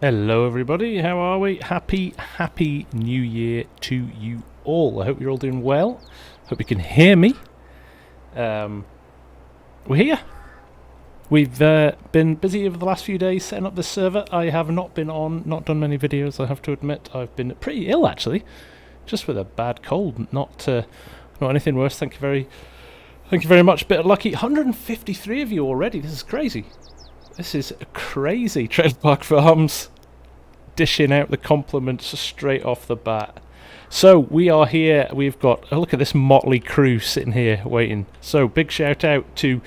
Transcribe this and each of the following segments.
Hello everybody, how are we? Happy New Year to you all. I hope you're all doing well. Hope you can hear me. We're here. We've been busy over the last few days setting up this server. I have not done many videos, I have to admit. I've been pretty ill actually, just with a bad cold, not anything worse. Thank you very much. Bit lucky. 153 of you already. This is crazy. This is crazy. Trailer Park Farms dishing out the compliments straight off the bat. So we are here. We've got look at this motley crew sitting here waiting. So big shout out to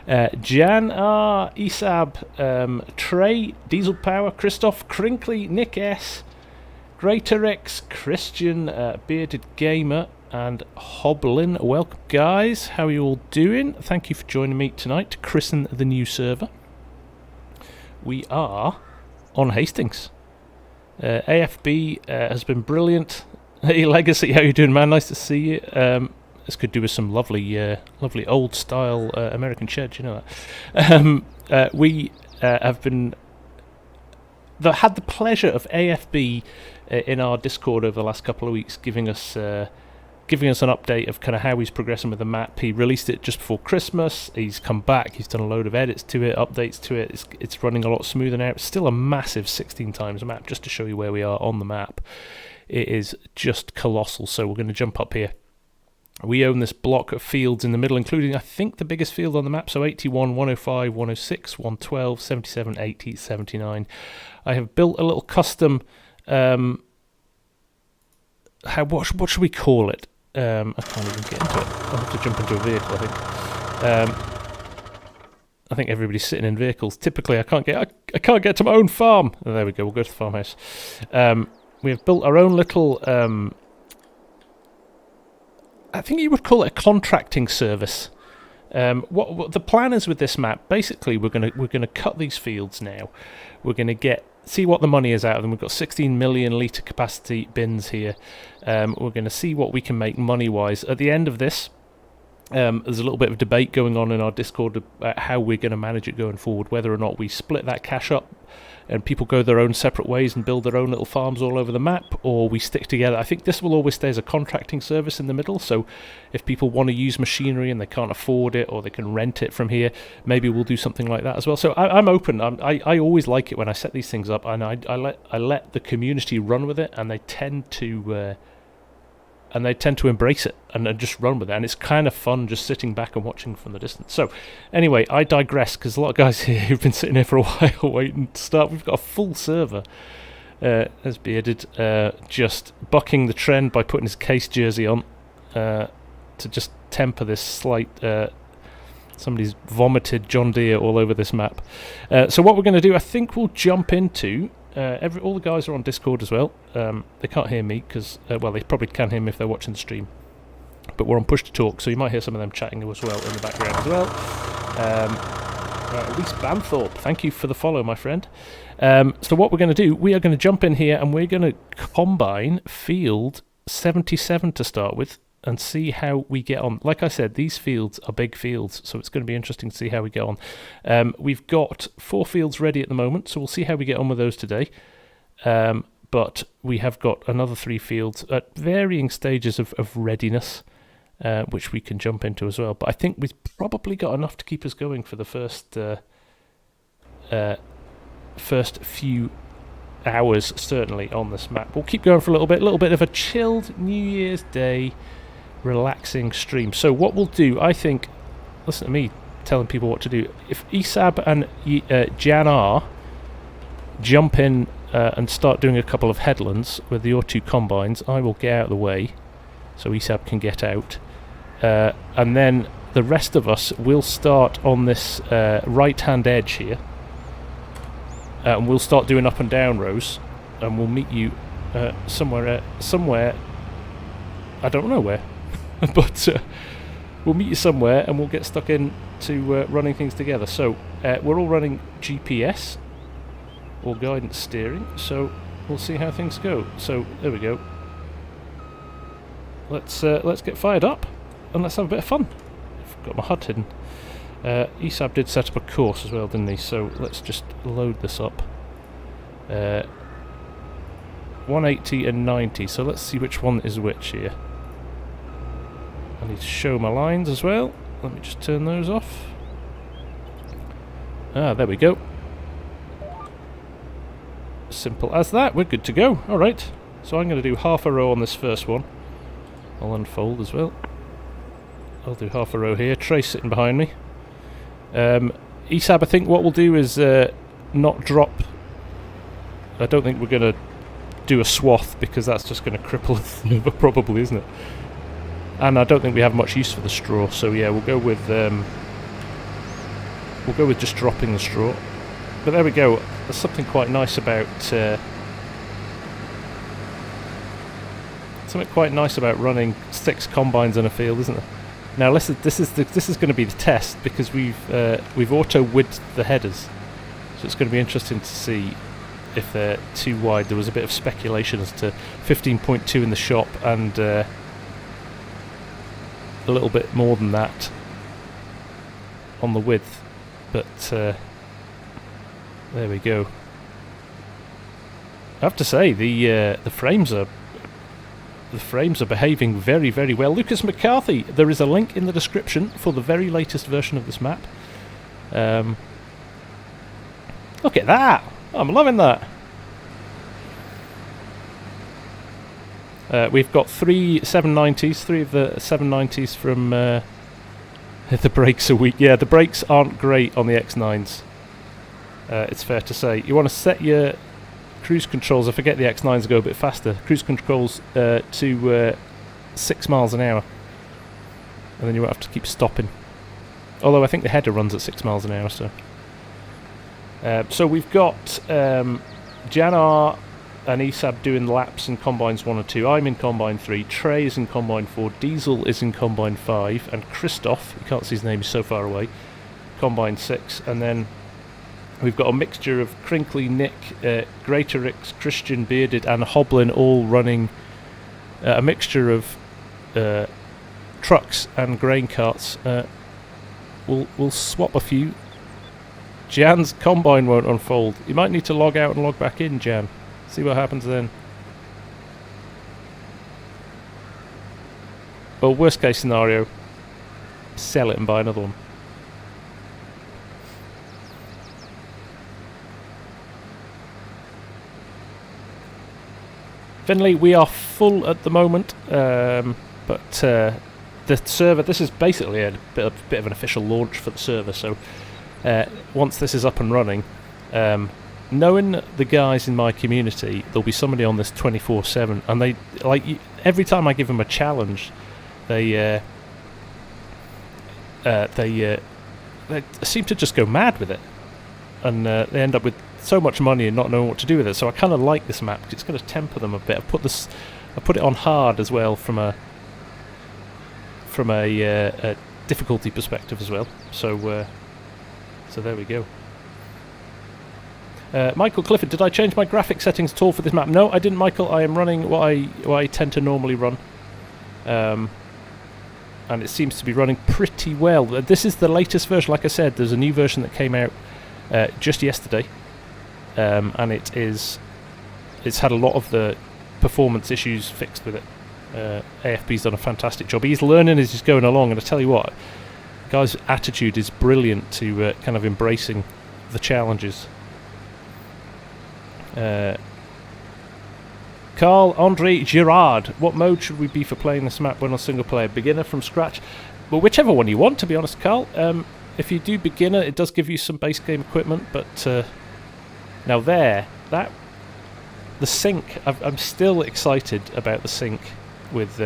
Jan R, Isab, Trey, Diesel Power, Christoph, Crinkly, Nick S, Greater X, Christian, Bearded Gamer, and Hoblin. Welcome guys. How are you all doing? Thank you for joining me tonight to christen the new server. We are on Hastings. AFB has been brilliant. Hey Legacy, how you doing, man? Nice to see you. This could do with some lovely old style American sheds, you know that. We have been had the pleasure of AFB in our Discord over the last couple of weeks, giving us an update of kind of how he's progressing with the map. He released it just before Christmas. He's come back. He's done a load of edits to it, updates to it. It's running a lot smoother now. It's still a massive 16 times map, just to show you where we are on the map. It is just colossal. So we're going to jump up here. We own this block of fields in the middle, including, I think, the biggest field on the map. So 81, 105, 106, 112, 77, 80, 79. I have built a little custom... what should we call it? I can't even get into it. I'll have to jump into a vehicle, I think. I think everybody's sitting in vehicles. Typically, I can't get to my own farm. Oh, there we go. We'll go to the farmhouse. We have built our own little. I think you would call it a contracting service. What the plan is with this map? Basically, we're gonna cut these fields now. We're gonna see what the money is out of them. We've got 16 million litre capacity bins here. We're going to see what we can make money-wise. At the end of this, there's a little bit of debate going on in our Discord about how we're going to manage it going forward, whether or not we split that cash up and people go their own separate ways and build their own little farms all over the map, or we stick together. I think this will always stay as a contracting service in the middle, so if people want to use machinery and they can't afford it, or they can rent it from here, maybe we'll do something like that as well. So I'm open. I always like it when I set these things up, and I let the community run with it, and they tend to embrace it and just run with it, and it's kind of fun just sitting back and watching from the distance. So anyway, I digress, because a lot of guys here who've been sitting here for a while waiting to start. We've got a full server. As Bearded, just bucking the trend by putting his case jersey on to just temper this slight... somebody's vomited John Deere all over this map. So what we're going to do, I think we'll jump into... all the guys are on Discord as well. They can't hear me because, well, they probably can hear me if they're watching the stream. But we're on push to talk, so you might hear some of them chatting as well in the background as well. At least Banthorpe, thank you for the follow, my friend. So what we're going to do, we are going to jump in here and we're going to combine field 77 to start with and see how we get on. Like I said, these fields are big fields, so it's going to be interesting to see how we get on. We've got 4 fields ready at the moment, so we'll see how we get on with those today. But we have got another 3 fields at varying stages of readiness, which we can jump into as well. But I think we've probably got enough to keep us going for the first few hours, certainly, on this map. We'll keep going for a little bit of a chilled New Year's Day relaxing stream. So what we'll do, I think, listen to me telling people what to do. If Isab and Jan R jump in and start doing a couple of headlands with your 2 combines, I will get out of the way so Isab can get out, and then the rest of us will start on this right hand edge here, and we'll start doing up and down rows, and we'll meet you somewhere I don't know where. But we'll meet you somewhere and we'll get stuck into running things together. So we're all running GPS or guidance steering, so we'll see how things go. So there we go. Let's get fired up and let's have a bit of fun. I've got my HUD hidden. Isab did set up a course as well, didn't he? So let's just load this up. 180 and 90, so let's see which one is which here. I need to show my lines as well. Let me just turn those off. Ah, there we go. Simple as that, we're good to go. Alright, so I'm going to do half a row on this first one. I'll unfold as well. I'll do half a row here, Trace sitting behind me. ESAB, I think what we'll do is not drop. I don't think we're going to do a swath because that's just going to cripple the server probably, isn't it? And I don't think we have much use for the straw, so yeah, we'll go with just dropping the straw. But there we go. There's something quite nice about running 6 combines in a field, isn't it? Now listen, this is going to be the test because we've auto-width the headers, so it's going to be interesting to see if they're too wide. There was a bit of speculation as to 15.2 in the shop and a little bit more than that on the width, but there we go. I have to say the frames are behaving very, very well. Lucas McCarthy, there is a link in the description for the very latest version of this map. Look at that! I'm loving that. We've got 3 790s, 3 of the 790s from the brakes are weak. Yeah, the brakes aren't great on the X9s. It's fair to say. You want to set your cruise controls, I forget the X9s go a bit faster, cruise controls to 6 miles an hour. And then you won't have to keep stopping. Although I think the header runs at 6 miles an hour, so. So we've got Janar and ESAB doing laps in Combines 1 and 2. I'm in Combine 3, Trey is in Combine 4, Diesel is in Combine 5, and Christoph, you can't see his name, he's so far away, Combine 6. And then we've got a mixture of Crinkly, Nick, Greaterix, Christian, Bearded, and Hoblin all running a mixture of trucks and grain carts. We'll swap a few. Jan's combine won't unfold. You might need to log out and log back in, Jan. See what happens then. Well, worst case scenario, sell it and buy another one. Finley, we are full at the moment, but the server, this is basically a bit of an official launch for the server, so once this is up and running, knowing the guys in my community, there'll be somebody on this 24/7, and they every time I give them a challenge, they seem to just go mad with it, and they end up with so much money and not knowing what to do with it. So I kind of like this map because it's going to temper them a bit. I put it on hard as well from a difficulty perspective as well. So there we go. Michael Clifford, did I change my graphic settings at all for this map? No, I didn't, Michael. I am running what I tend to normally run, and it seems to be running pretty well. This is the latest version. Like I said, there's a new version that came out just yesterday, and it's had a lot of the performance issues fixed with it. AFB's done a fantastic job. He's learning as he's going along, and I tell you what, the guy's attitude is brilliant to kind of embracing the challenges. Carl Andre Girard, what mode should we be for playing this map when on single player? Beginner, from scratch? Well, whichever one you want, to be honest, Carl. If you do beginner, it does give you some base game equipment, but now the sync, I'm still excited about the sync with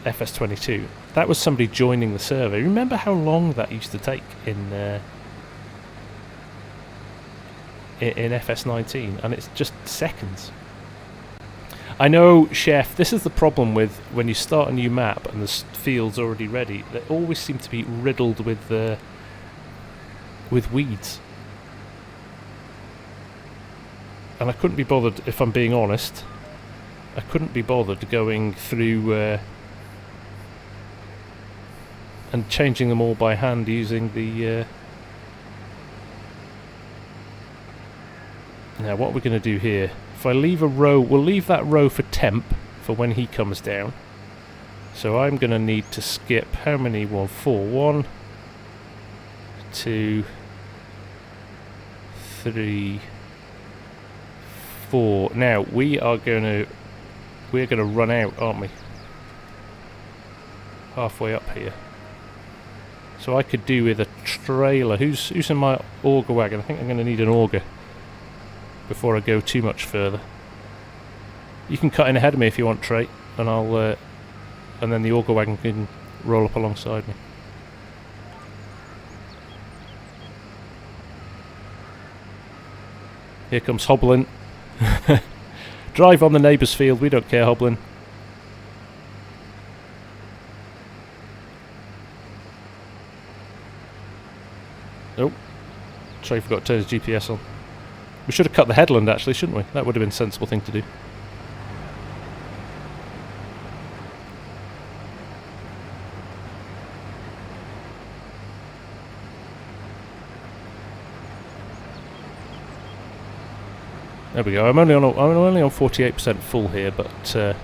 FS22. That was somebody joining the server. Remember how long that used to take in FS19, and it's just seconds. I know, Chef, this is the problem with when you start a new map and the field's already ready. They always seem to be riddled with weeds. And I couldn't be bothered, if I'm being honest, I couldn't be bothered going through and changing them all by hand using the Now what we're going to do here, if I leave a row, we'll leave that row for temp for when he comes down. So I'm going to need to skip how many? 4. 1, 2, 3, 4. Now we're going to run out, aren't we? Halfway up here. So I could do with a trailer. Who's in my auger wagon? I think I'm going to need an auger before I go too much further. You can cut in ahead of me if you want, Trey, and I'll and then the auger wagon can roll up alongside me. Here comes Hoblin. Drive on the neighbour's field, we don't care, Hoblin. Oh, Trey forgot to turn his GPS on. We should have cut the headland actually, shouldn't we? That would have been a sensible thing to do. There we go. I'm only on 48% full here, but I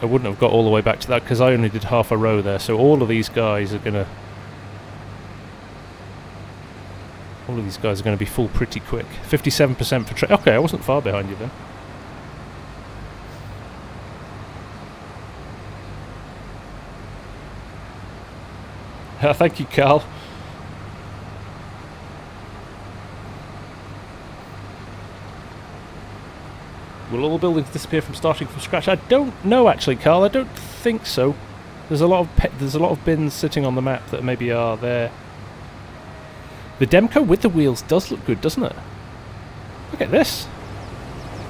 wouldn't have got all the way back to that because I only did half a row there. So all of these guys are gonna be full pretty quick. 57% for Trey. Okay, I wasn't far behind you then. Thank you, Carl. Will all the buildings disappear from starting from scratch? I don't know actually, Carl. I don't think so. There's a lot of bins sitting on the map that maybe are there. The Demco with the wheels does look good, doesn't it? Look at this.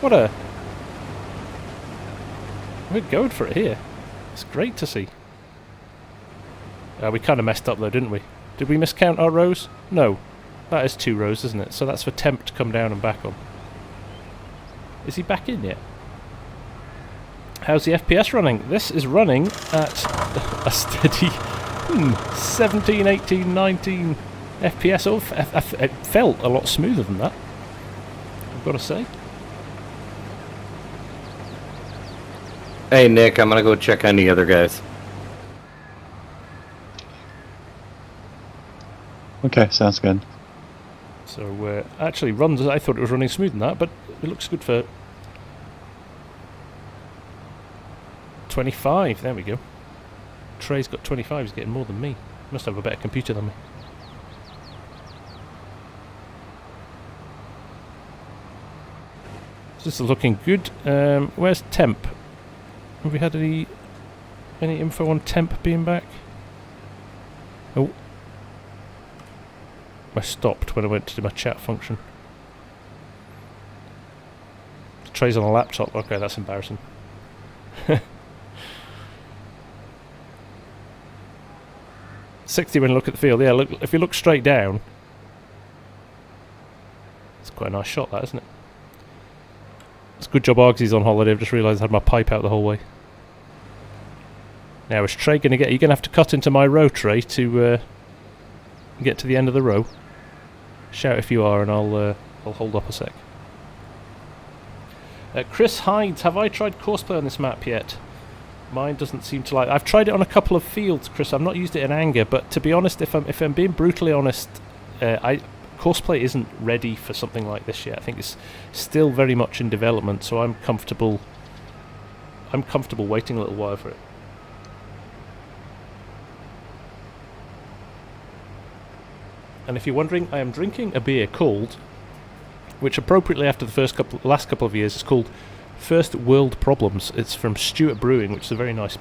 We're going for it here. It's great to see. We kind of messed up though, didn't we? Did we miscount our rows? No. That is 2 rows, isn't it? So that's for temp to come down and back on. Is he back in yet? How's the FPS running? This is running at a steady 17, 18, 19 FPS. It felt a lot smoother than that, I've got to say. Hey Nick, I'm gonna go check on the other guys. Okay, sounds good. So actually runs, I thought it was running smooth than that, but it looks good for 25. There we go. Trey's got 25, he's getting more than me. Must have a better computer than me. This is looking good. Where's temp? Have we had any info on temp being back? Oh. I stopped when I went to do my chat function. Trey's on a laptop. Okay, that's embarrassing. 60 when you look at the field. Yeah, look, if you look straight down, it's quite a nice shot, that, isn't it? It's a good job Argsy's on holiday. I've just realised I had my pipe out the whole way. Now, is Trey going to get... You're going to have to cut into my row, Trey, to get to the end of the row. Shout if you are, and I'll hold up a sec. Chris Hides, have I tried Courseplay on this map yet? Mine doesn't seem to like... I've tried it on a couple of fields, Chris. I've not used it in anger, but to be honest, if I'm being brutally honest, Courseplay isn't ready for something like this yet. I think it's still very much in development, so I'm comfortable waiting a little while for it. And if you're wondering, I am drinking a beer called, which appropriately after the last couple of years is called First World Problems. It's from Stuart Brewing, which is a very nice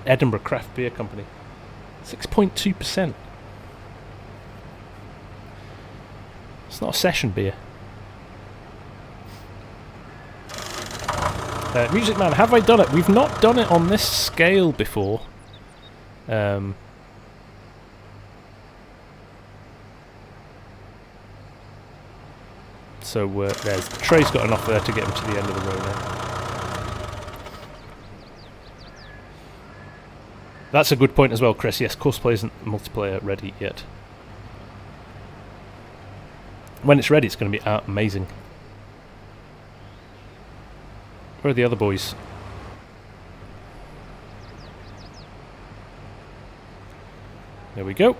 Edinburgh craft beer company. 6.2%. It's not a session beer. Music Man, have I done it? We've not done it on this scale before. So there's Trey's got enough there to get him to the end of the row now. That's a good point as well, Chris. Yes, Courseplay isn't multiplayer ready yet. When it's ready, it's going to be amazing. Where are the other boys? There we go.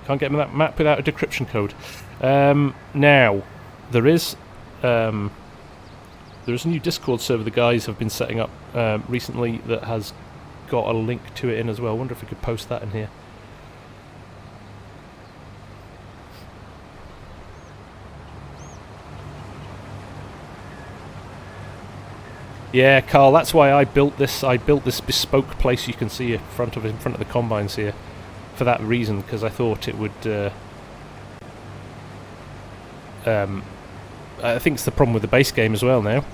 Can't get that map without a decryption code. Now, there is a new Discord server the guys have been setting up recently that has got a link to it in as well. I wonder if we could post that in here. Yeah, Carl, that's why I built this. I built this bespoke place you can see in front of the combines here, for that reason, because I thought it would. I think it's the problem with the base game as well now.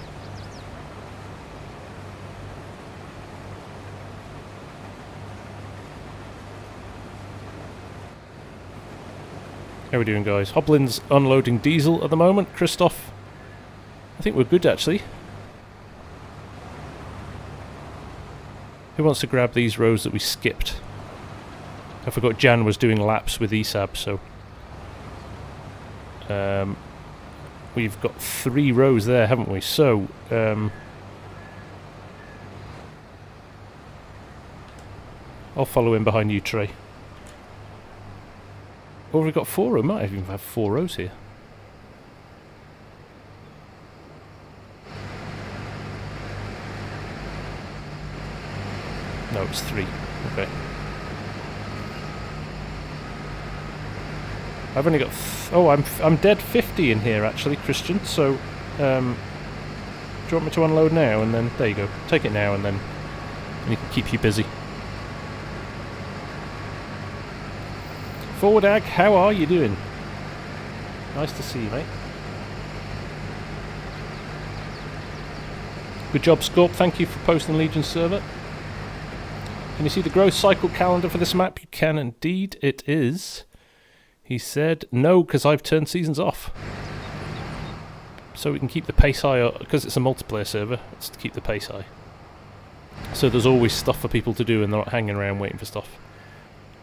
How are we doing, guys? Hoblin's unloading diesel at the moment. Christoph, I think we're good actually. Who wants to grab these rows that we skipped? I forgot Jan was doing laps with ESAB, so we've got 3 rows there, haven't we? So I'll follow in behind you, Trey. Or we've got 4 rows. Might even have 4 rows here. No, it's 3. Okay. I've only got... I'm dead 50 in here, actually, Christian. So, do you want me to unload now? And then, there you go. Take it now, and then we can keep you busy. Forward Ag, how are you doing? Nice to see you, mate. Good job, Scorp. Thank you for posting Legion server. Can you see the growth cycle calendar for this map? You can indeed. It is. He said no, because I've turned seasons off. So we can keep the pace high, because it's a multiplayer server. It's to keep the pace high. So there's always stuff for people to do, and they're not hanging around waiting for stuff.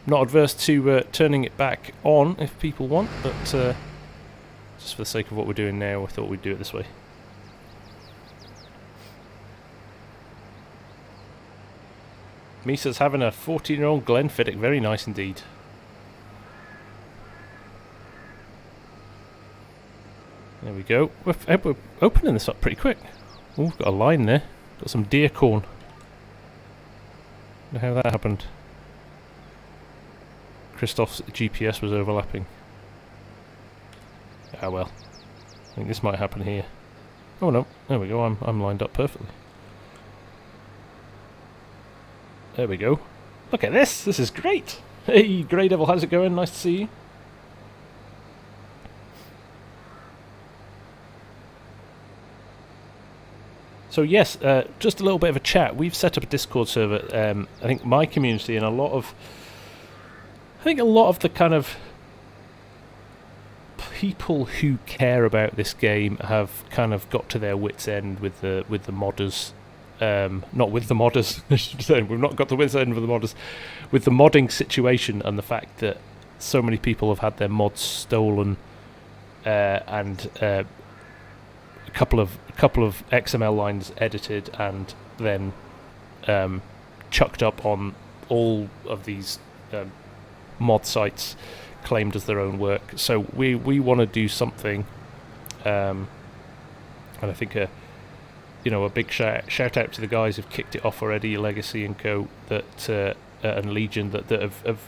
Not adverse to turning it back on if people want, but just for the sake of what we're doing now, I thought we'd do it this way. Misa's having a 14-year-old Glenfiddich. Very nice indeed. There we go. We're opening this up pretty quick. Oh, we've got a line there. Got some deer corn. Wonder how that happened. Christoph's GPS was overlapping. Ah well. I think this might happen here. Oh no. There we go. I'm lined up perfectly. There we go. Look at this! This is great! Hey, Grey Devil, how's it going? Nice to see you. So yes, just a little bit of a chat. We've set up a Discord server. I think my community and a lot of the kind of people who care about this game have kind of got to their wits' end with the modders. Not with the modders, I should say. We've not got the wits' end with the modders. With the modding situation and the fact that so many people have had their mods stolen, and a couple of XML lines edited and then chucked up on all of these mod sites claimed as their own work. So we want to do something, and I think a big shout out to the guys who've kicked it off already, Legacy and Co. That and Legion that have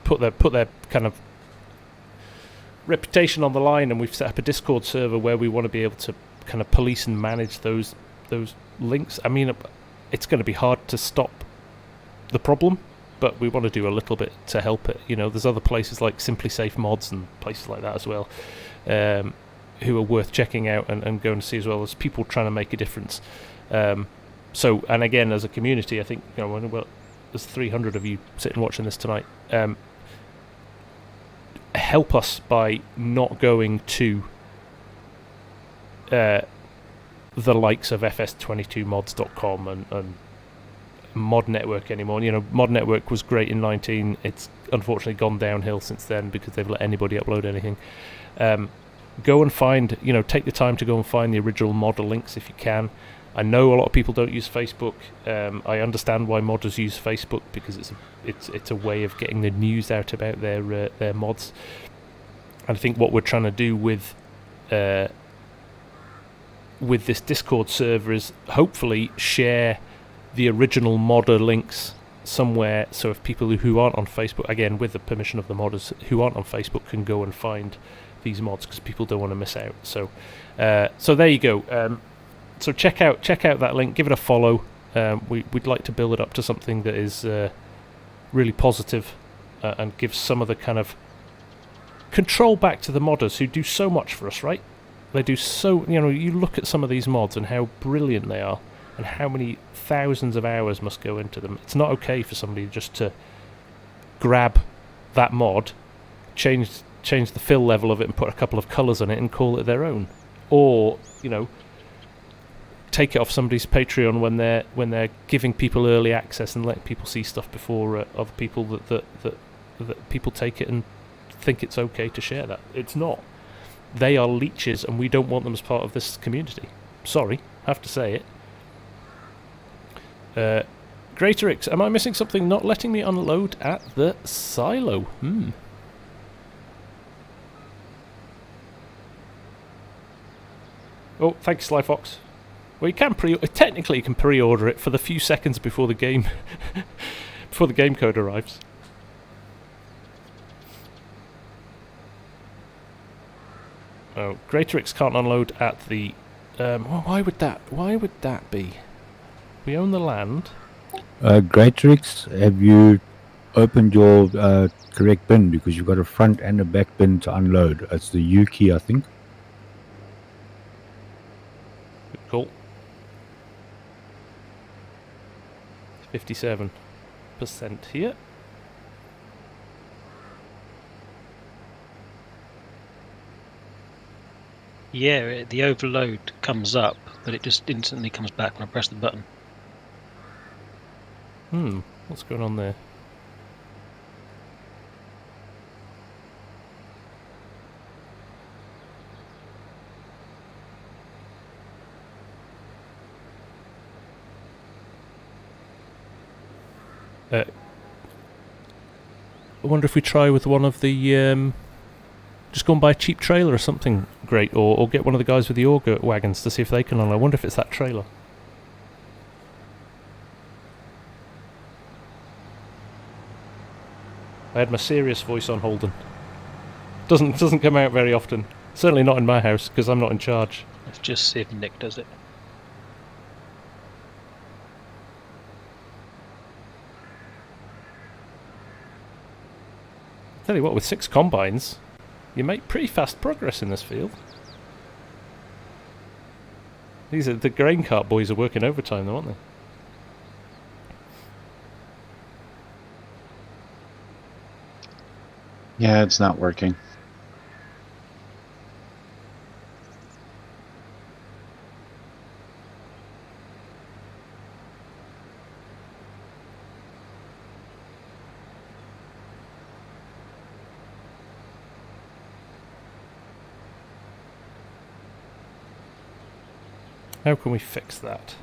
put their kind of reputation on the line, and we've set up a Discord server where we want to be able to kind of police and manage those links. I mean, it's going to be hard to stop the problem, but we want to do a little bit to help it. There's other places like Simply Safe Mods and places like that as well, who are worth checking out and going to see, as well as people trying to make a difference. So, and again, as a community, I think well, there's 300 of you sitting watching this tonight. Help us by not going to the likes of fs22mods.com and Mod Network anymore. You know, Mod Network was great in 19. It's unfortunately gone downhill since then because they've let anybody upload anything. Go and find, you know, take the time to go and find the original modder links if you can. I know a lot of people don't use Facebook. I understand why modders use Facebook because it's a way of getting the news out about their mods. And I think what we're trying to do with this Discord server is hopefully share the original modder links somewhere, so if people who aren't on Facebook, again with the permission of the modders, who aren't on Facebook can go and find these mods because people don't want to miss out. So there you go. So check out that link, give it a follow. We'd like to build it up to something that is really positive and gives some of the kind of control back to the modders who do so much for us, right? They do so, you know, you look at some of these mods and how brilliant they are and how many thousands of hours must go into them. It's not okay for somebody just to grab that mod, change the fill level of it and put a couple of colours on it and call it their own. Or, you know, take it off somebody's Patreon when they're giving people early access and letting people see stuff before other people that people take it and think it's okay to share that. It's not. They are leeches and we don't want them as part of this community. Sorry, have to say it. Greater X, am I missing something? Not letting me unload at the silo. Oh, thanks, Sly Fox. Well, you can technically you can pre-order it for the few seconds before the game before the game code arrives. Oh, Greater X can't unload at the. Well, why would that be? We own the land. Greatrix, have you opened your correct bin? Because you've got a front and a back bin to unload. It's the U key, I think. Cool. 57% here. Yeah, the overload comes up, but it just instantly comes back when I press the button. What's going on there? I wonder if we try with one of the just go and buy a cheap trailer or something great, or get one of the guys with the auger wagons to see if they can unload. I wonder if it's that trailer. I had my serious voice on Holden. Doesn't come out very often. Certainly not in my house because I'm not in charge. Let's just see if Nick does it. Tell you what, with 6 combines, you make pretty fast progress in this field. These are the grain cart boys are working overtime though, aren't they? Yeah, it's not working. How can we fix that?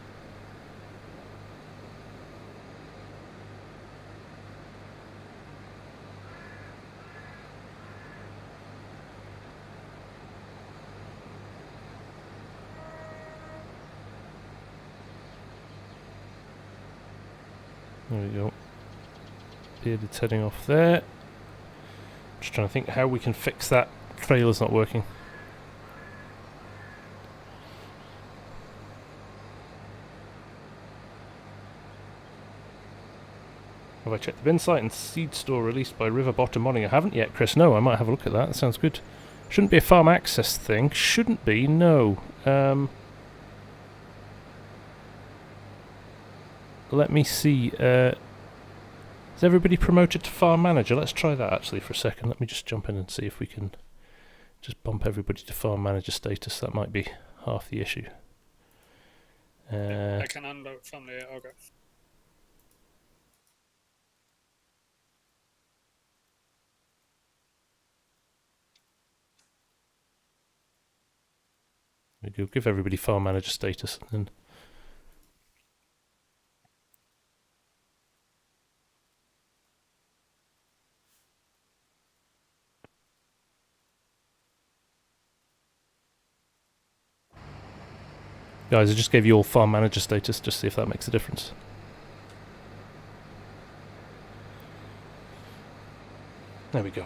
There we go. Bearded's heading off there. Just trying to think how we can fix that. Trailer's not working. Have I checked the bin site and seed store released by River Bottom Modding? I haven't yet, Chris. No, I might have a look at that. That sounds good. Shouldn't be a farm access thing. Shouldn't be, no. Let me see. Is everybody promoted to farm manager? Let's try that actually for a second. Let me just jump in and see if we can just bump everybody to farm manager status. That might be half the issue. I can unload from the auger. We go give everybody farm manager status, and guys, I just gave you all farm manager status, just see if that makes a difference. There we go.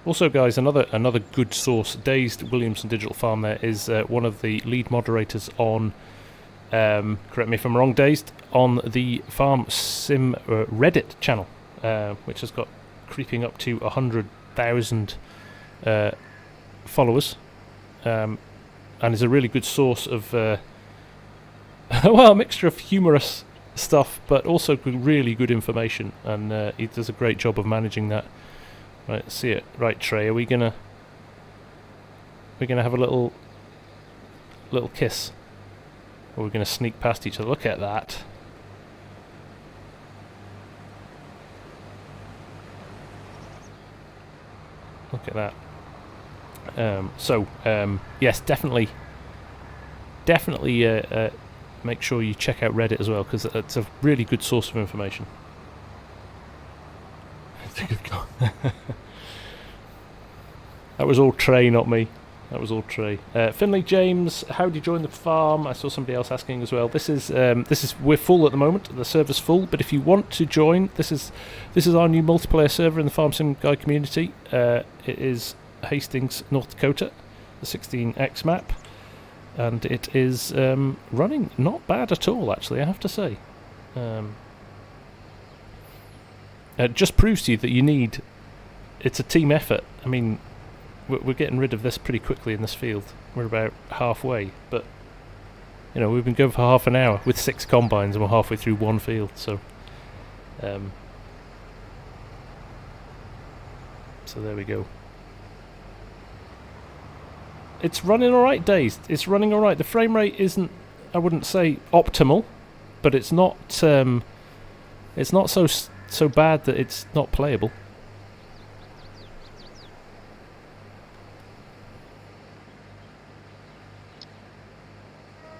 Also, guys, another good source, Dazed Williamson Digital Farm, there is one of the lead moderators on, correct me if I'm wrong, Dazed, on the FarmSim Reddit channel, which has got creeping up to 100,000 followers, and is a really good source of, well, a mixture of humorous stuff, but also really good information, and he does a great job of managing that. Right, let's see it. Right, Trey, are we gonna have a little kiss? Or are we gonna sneak past each other? Look at that. Look at that. Yes, definitely make sure you check out Reddit as well, because it's a really good source of information. That was all Trey, not me. That was all Trey. Finley James, how do you join the farm? I saw somebody else asking as well. This is we're full at the moment. The server's full, but if you want to join, this is our new multiplayer server in the FarmSim Guy community. It is Hastings, North Dakota, the 16x map, and it is running not bad at all, actually, I have to say. It just proves to you that it's a team effort. I mean, we're getting rid of this pretty quickly in this field. We're about halfway, but you know, we've been going for half an hour with 6 combines and we're halfway through one field, so there we go. It's running alright, Dazed. It's running alright. The frame rate isn't, I wouldn't say optimal, but it's not so bad that it's not playable.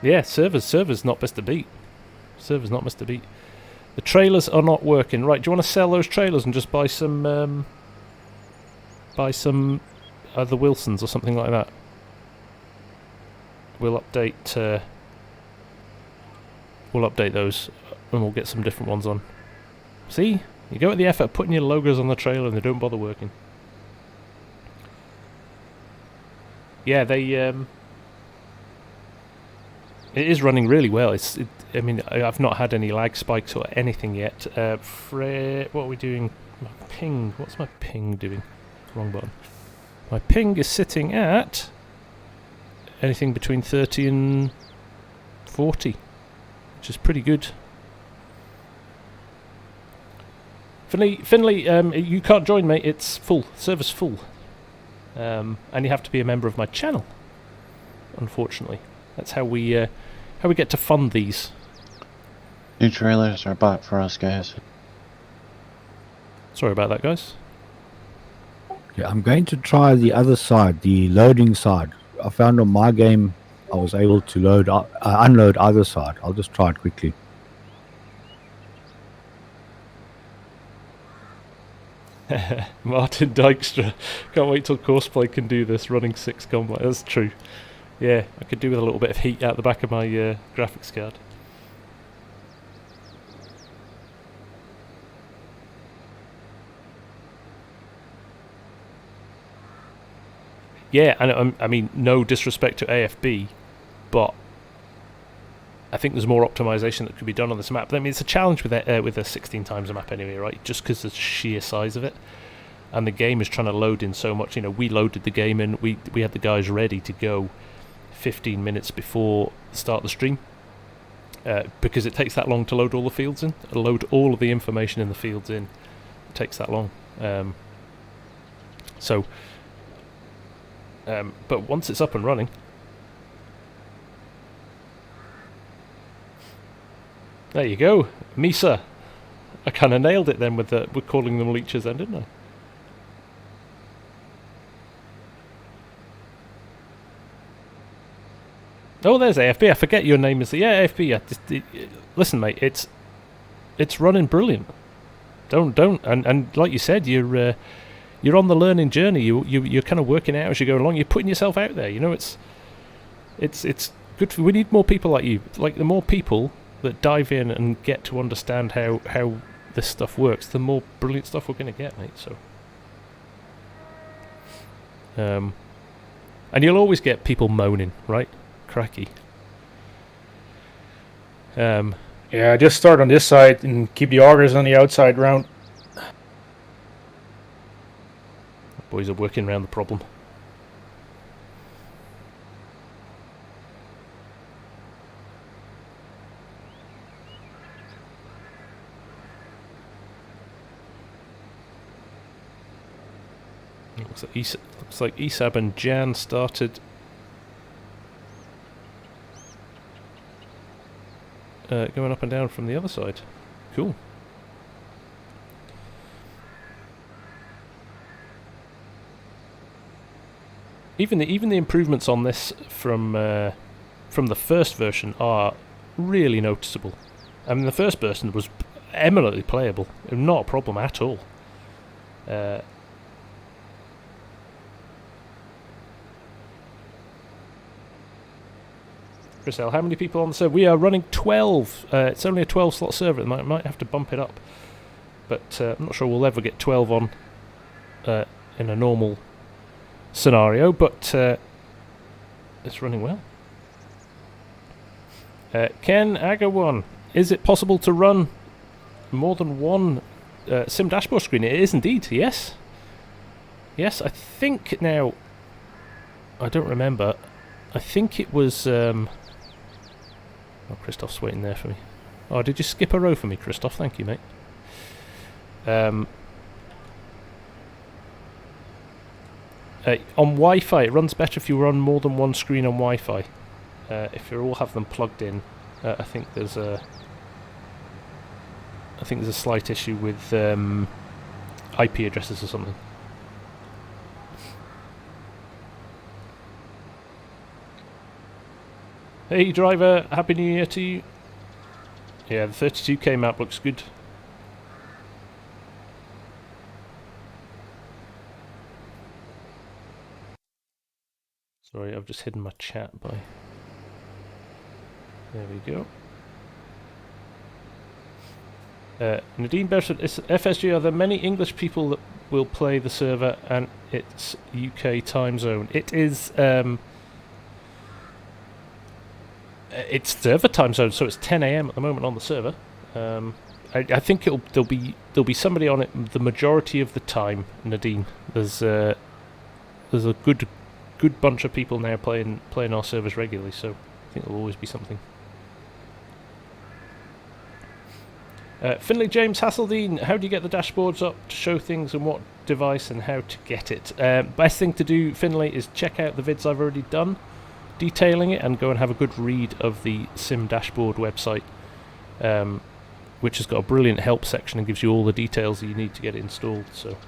Yeah, server's not best to beat. Server's not best to beat. The trailers are not working. Right, do you want to sell those trailers and just buy some other Wilsons or something like that? We'll update those and we'll get some different ones on. See? You go at the effort of putting your logos on the trailer and they don't bother working. Yeah, it is running really well. I mean, I've not had any lag spikes or anything yet. What are we doing? My ping. What's my ping doing? Wrong button. My ping is sitting at anything between 30 and 40, which is pretty good. Finley, you can't join, mate. It's full. Server's full. And you have to be a member of my channel, unfortunately. That's how we get to fund these. New trailers are bought for us, guys. Sorry about that, guys. Yeah, I'm going to try the other side, the loading side. I found on my game I was able to unload either side. I'll just try it quickly. Martin Dykstra, can't wait till Courseplay can do this, running 6 combat. That's true. Yeah, I could do with a little bit of heat out the back of my graphics card. Yeah, and I mean, no disrespect to AFB, but I think there's more optimization that could be done on this map. I mean, it's a challenge with a 16 times a map anyway, right? Just because of the sheer size of it, and the game is trying to load in so much. You know, we loaded the game in. We had the guys ready to go 15 minutes before the start of the stream, because it takes that long to load all the fields in. Load all of the information in the fields in. It takes that long. But once it's up and running, there you go, Misa. I kind of nailed it then with calling them leeches, then, didn't I? Oh, there's AFB. I forget your name is. Yeah, AFB. Yeah, listen, mate. It's running brilliant. Don't. And like you said, you're on the learning journey. You're kind of working out as you go along. You're putting yourself out there. You know, it's good. We need more people like you. Like, the more people that dive in and get to understand how this stuff works, the more brilliant stuff we're going to get, mate. So, and you'll always get people moaning, right? Cracky. Yeah, just start on this side and keep the augers on the outside round. Boys are working around the problem. Looks like Isab and Jan started going up and down from the other side. Cool. Even the improvements on this from the first version are really noticeable. I mean, the first version was eminently playable, not a problem at all. Chris L, how many people on the server? We are running 12. It's only a 12 slot server. Might have to bump it up, but I'm not sure we'll ever get 12 on in a normal scenario. But it's running well. Ken Agawan, is it possible to run more than one sim dashboard screen? It is indeed. Yes. Yes, I think now. I don't remember. I think it was. Oh, Christoph's waiting there for me. Oh, did you skip a row for me, Christoph? Thank you, mate. On Wi-Fi, it runs better if you run more than one screen on Wi-Fi. If you all have them plugged in, I think there's a slight issue with IP addresses or something. Hey driver, Happy New Year to you. Yeah, the 32K map looks good. Sorry, I've just hidden my chat by... There we go. Nadine Bershad, FSG, are there many English people that will play the server and its UK time zone? It is... it's server time zone, so it's 10 AM at the moment on the server. I think there'll be somebody on it the majority of the time. Nadine, there's a good bunch of people now playing our servers regularly, so I think there'll always be something. Finley James Hasseldine, how do you get the dashboards up to show things and what device and how to get it? Best thing to do, Finley, is check out the vids I've already done detailing it and go and have a good read of the Sim Dashboard website, which has got a brilliant help section and gives you all the details that you need to get it installed. So,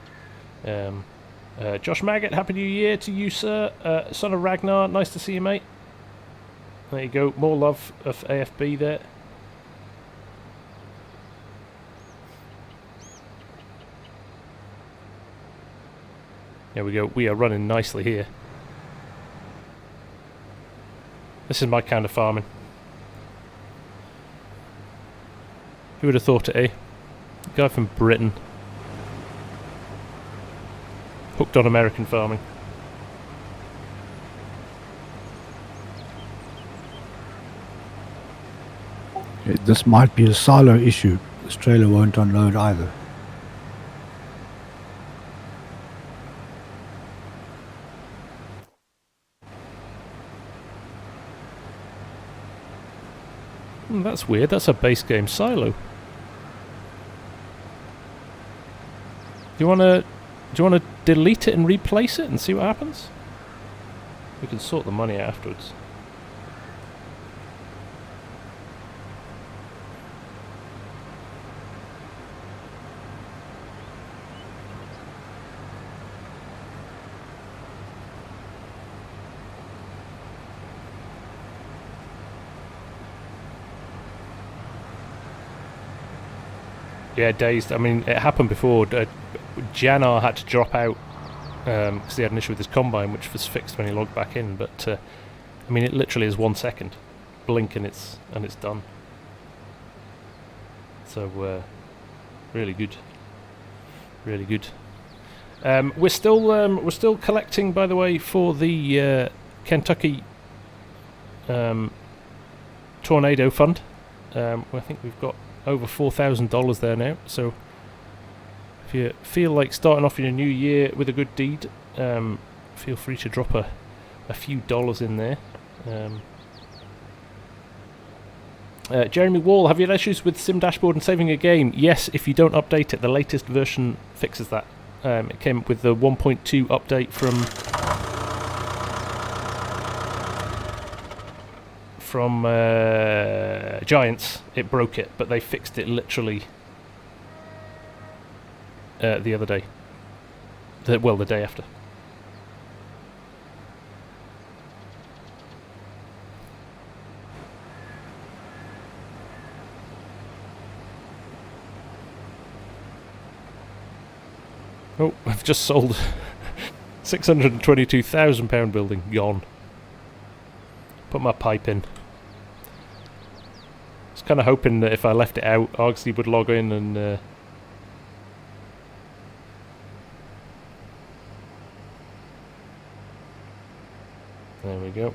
Josh Maggot, Happy New Year to you, sir. Son of Ragnar, nice to see you, mate. There you go, more love of AFB there. There we go, we are running nicely here. This is my kind of farming. Who would have thought it, eh? Guy from Britain. Hooked on American farming. This might be a silo issue. This trailer won't unload either. That's weird. That's a base game silo. Do you wanna delete it and replace it and see what happens? We can sort the money out afterwards. Yeah, dazed. I mean, it happened before. Janar had to drop out because he had an issue with his combine, which was fixed when he logged back in. But I mean, it literally is 1 second, blink and it's done. So really good, really good. We're still collecting, by the way, for the Kentucky Tornado Fund. I think we've got over $4,000 there now, so if you feel like starting off in a new year with a good deed, feel free to drop a few dollars in there. Jeremy Wall, have you had issues with Sim Dashboard and saving a game? Yes, if you don't update it. The latest version fixes that. It came up with the 1.2 update from Giants. It broke it, but they fixed it literally the other day. The day after. Oh, I've just sold £622,000 building. Gone. Put my pipe in. I was kind of hoping that if I left it out, Argsy would log in and... there we go.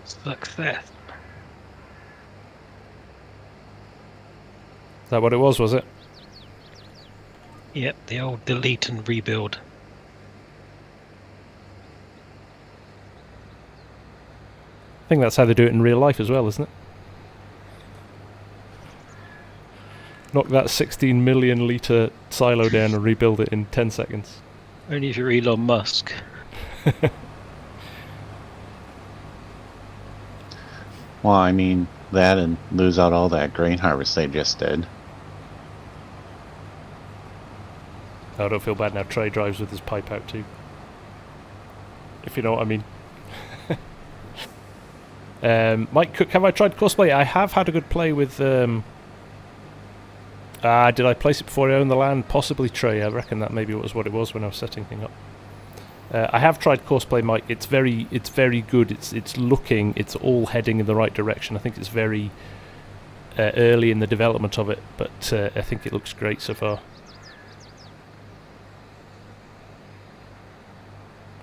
Success. Is that what it was it? Yep, the old delete and rebuild. I think that's how they do it in real life as well, isn't it? Knock that 16 million litre silo down and rebuild it in 10 seconds. Only if you're Elon Musk. Well, I mean, that and lose out all that grain harvest they just did. I don't feel bad now. Trey drives with his pipe out too. If you know what I mean. Mike Cook, have I tried Courseplay? I have had a good play with... did I place it before I owned the land? Possibly, Trey. I reckon that maybe was what it was when I was setting things up. I have tried Courseplay, Mike. It's very good. It's all heading in the right direction. I think it's very early in the development of it, but I think it looks great so far.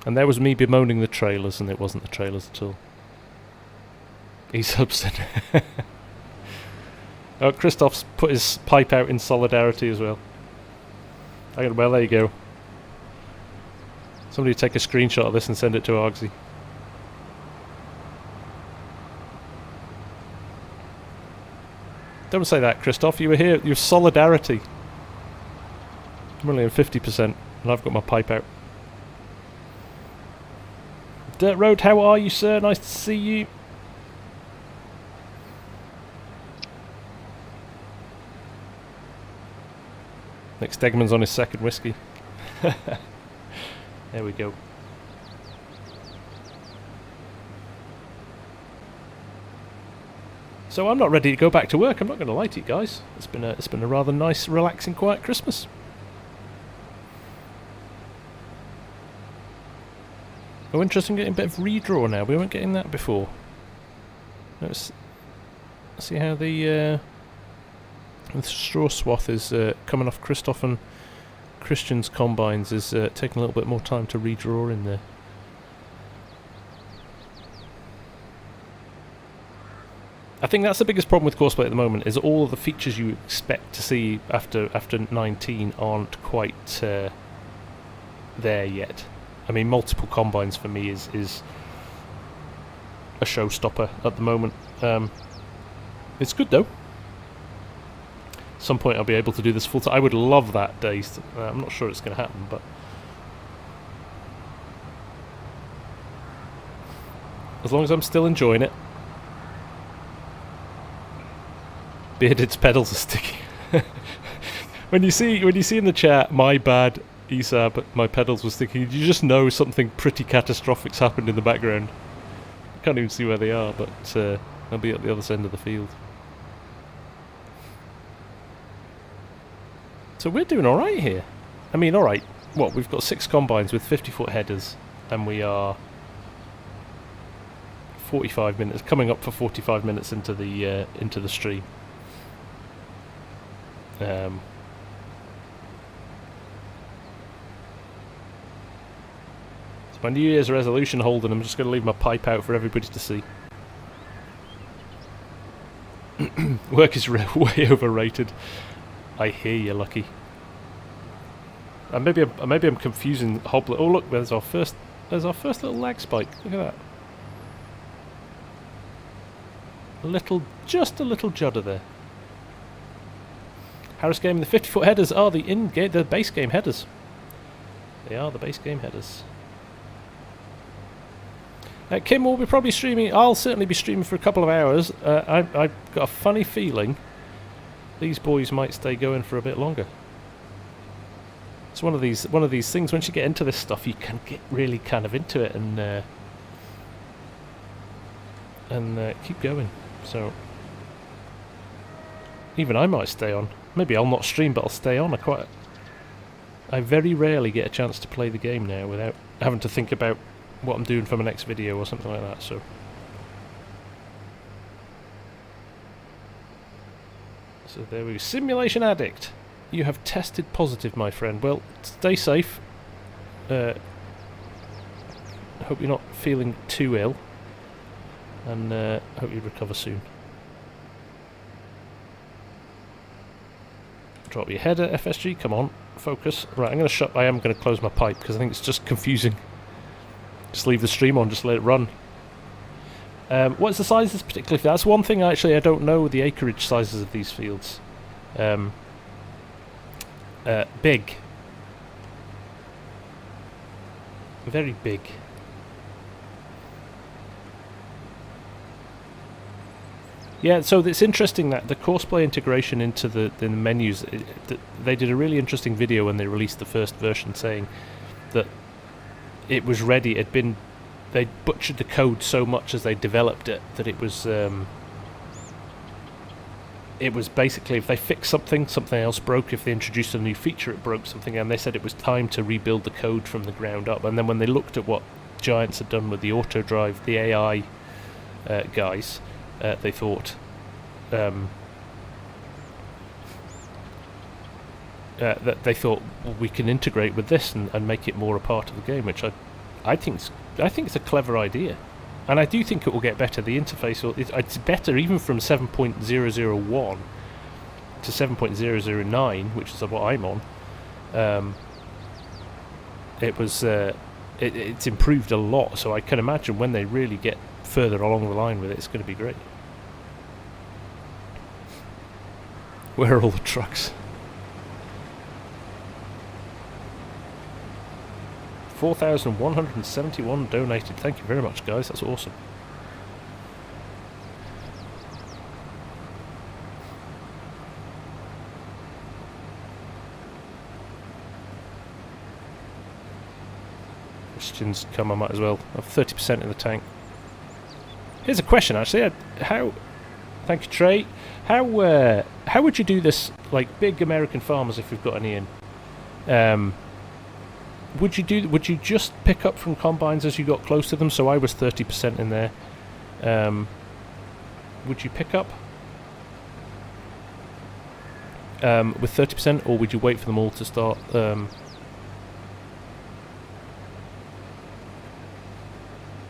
And there was me bemoaning the trailers, and it wasn't the trailers at all. He's upset. Oh, Christoph's put his pipe out in solidarity as well. Well, there you go. Somebody take a screenshot of this and send it to Argsy. Don't say that, Christoph. You were here. Your solidarity. I'm only at 50%, and I've got my pipe out. Dirt Road, how are you, sir? Nice to see you. Nick Stegman's on his second whiskey. There we go. So I'm not ready to go back to work. I'm not going to lie to you guys. It's been a rather nice, relaxing, quiet Christmas. Oh, interesting, getting a bit of redraw now. We weren't getting that before. Let's see how the straw swath is coming off Christoph and Christian's combines is taking a little bit more time to redraw in there. I think that's the biggest problem with Courseplay at the moment, is all of the features you expect to see after 19 aren't quite there yet. I mean, multiple combines for me is a showstopper at the moment. It's good though. Some point I'll be able to do this full time. I would love that days. I'm not sure it's going to happen, but as long as I'm still enjoying it. Bearded's pedals are sticky. when you see in the chat, my bad, Esab, my pedals were sticky, you just know something pretty catastrophic's happened in the background. I can't even see where they are, but they'll be at the other end of the field. So we're doing alright here. I mean, alright, what, we've got 6 combines with 50-foot headers, and we are 45 minutes, coming up for 45 minutes into the stream. It's my New Year's resolution, Holden. I'm just going to leave my pipe out for everybody to see. Work is way overrated. I hear you, Lucky. And maybe I'm confusing Hoblet. Oh look, there's our first little lag spike. Look at that. Just a little judder there. Harris Game, the 50-foot headers are the base game headers. They are the base game headers. Kim will be probably streaming. I'll certainly be streaming for a couple of hours. I've got a funny feeling these boys might stay going for a bit longer. It's one of these things. Once you get into this stuff, you can get really kind of into it and keep going. So even I might stay on. Maybe I'll not stream, but I'll stay on. I very rarely get a chance to play the game now without having to think about what I'm doing for my next video or something like that. So there we go. Simulation Addict. You have tested positive, my friend. Well, stay safe. Hope you're not feeling too ill. And hope you recover soon. Drop your header, FSG. Come on, focus. Right, I am going to close my pipe because I think it's just confusing. Just leave the stream on. Just let it run. What's the sizes particularly? That's one thing actually I don't know the acreage sizes of these fields. Big. Very big. Yeah, so it's interesting that the Courseplay integration into the menus, they did a really interesting video when they released the first version saying that it was ready, they'd butchered the code so much as they developed it that it was basically, if they fixed something else broke. If they introduced a new feature, it broke something, and they said it was time to rebuild the code from the ground up. And then when they looked at what Giants had done with the auto drive, the AI guys, they thought that they thought, well, we can integrate with this and make it more a part of the game, which I think it's a clever idea, and I do think it will get better. The interface it's better even from 7.001 to 7.009, which is what I'm on. It's improved a lot, so I can imagine when they really get further along the line with it, it's going to be great. Where are all the trucks? 4,171 donated. Thank you very much, guys. That's awesome. Questions come, I might as well. I have 30% in the tank. Here's a question, actually. Thank you, Trey. How would you do this, like big American farmers, if we've got any in? Would you just pick up from combines as you got close to them? So I was 30% in there. Would you pick up with 30%, or would you wait for them all to start?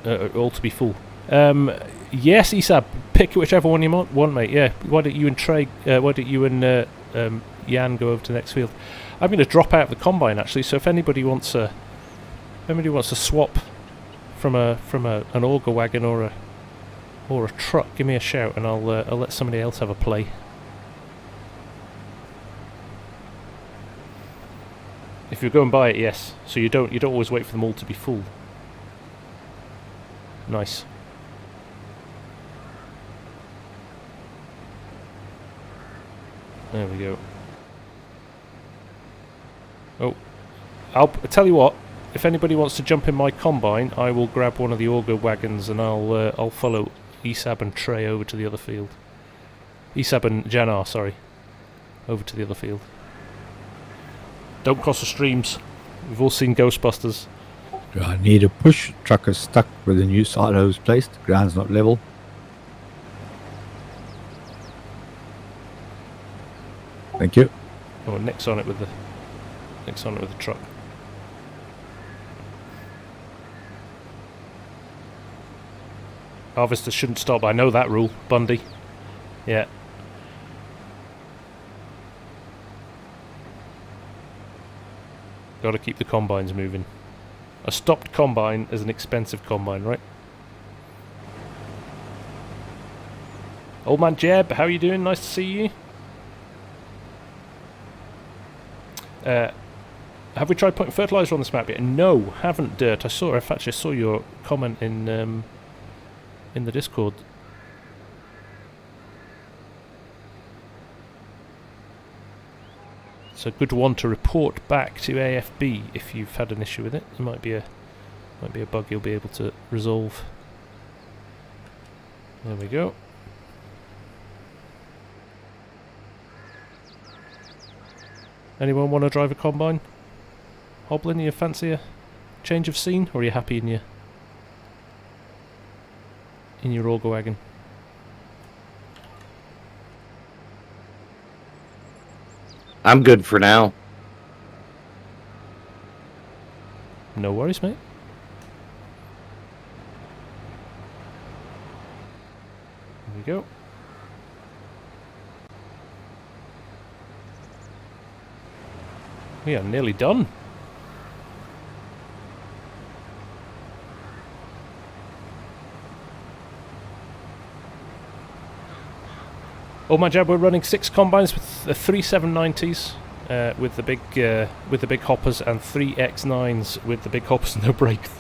All to be full. Yes, Isab, pick whichever one you want, mate. Yeah. Why don't you and Trey? Why don't you and Jan go over to the next field? I'm going to drop out of the combine actually. So if anybody wants a If anybody wants to swap from an auger wagon or a truck, give me a shout and I'll let somebody else have a play. If you go and buy it, yes. So you don't always wait for them all to be full. Nice. There we go. Oh, I'll tell you what. If anybody wants to jump in my combine, I will grab one of the auger wagons and I'll follow Esab and Trey over to the other field. Esab and Janar, sorry, over to the other field. Don't cross the streams. We've all seen Ghostbusters. Do I need a push? Truck is stuck where the new silo is placed. The ground's not level. Thank you. Oh, Nick's on it with the truck. Harvesters shouldn't stop. I know that rule, Bundy. Yeah. Got to keep the combines moving. A stopped combine is an expensive combine, right? Old man Jeb, how are you doing? Nice to see you. Have we tried putting fertilizer on this map yet? No, haven't, Dirt. I saw your comment in the Discord. It's a good one to report back to AFB if you've had an issue with it. It might be a bug you'll be able to resolve. There we go. Anyone want to drive a combine? Hoblin, you fancy a change of scene, or are you happy in your auger wagon? I'm good for now. No worries, mate. There we go. We are nearly done. Oh my jab, we're running 6 combines with the 3 790s with the big hoppers and 3 X9s with the big hoppers and no brakes.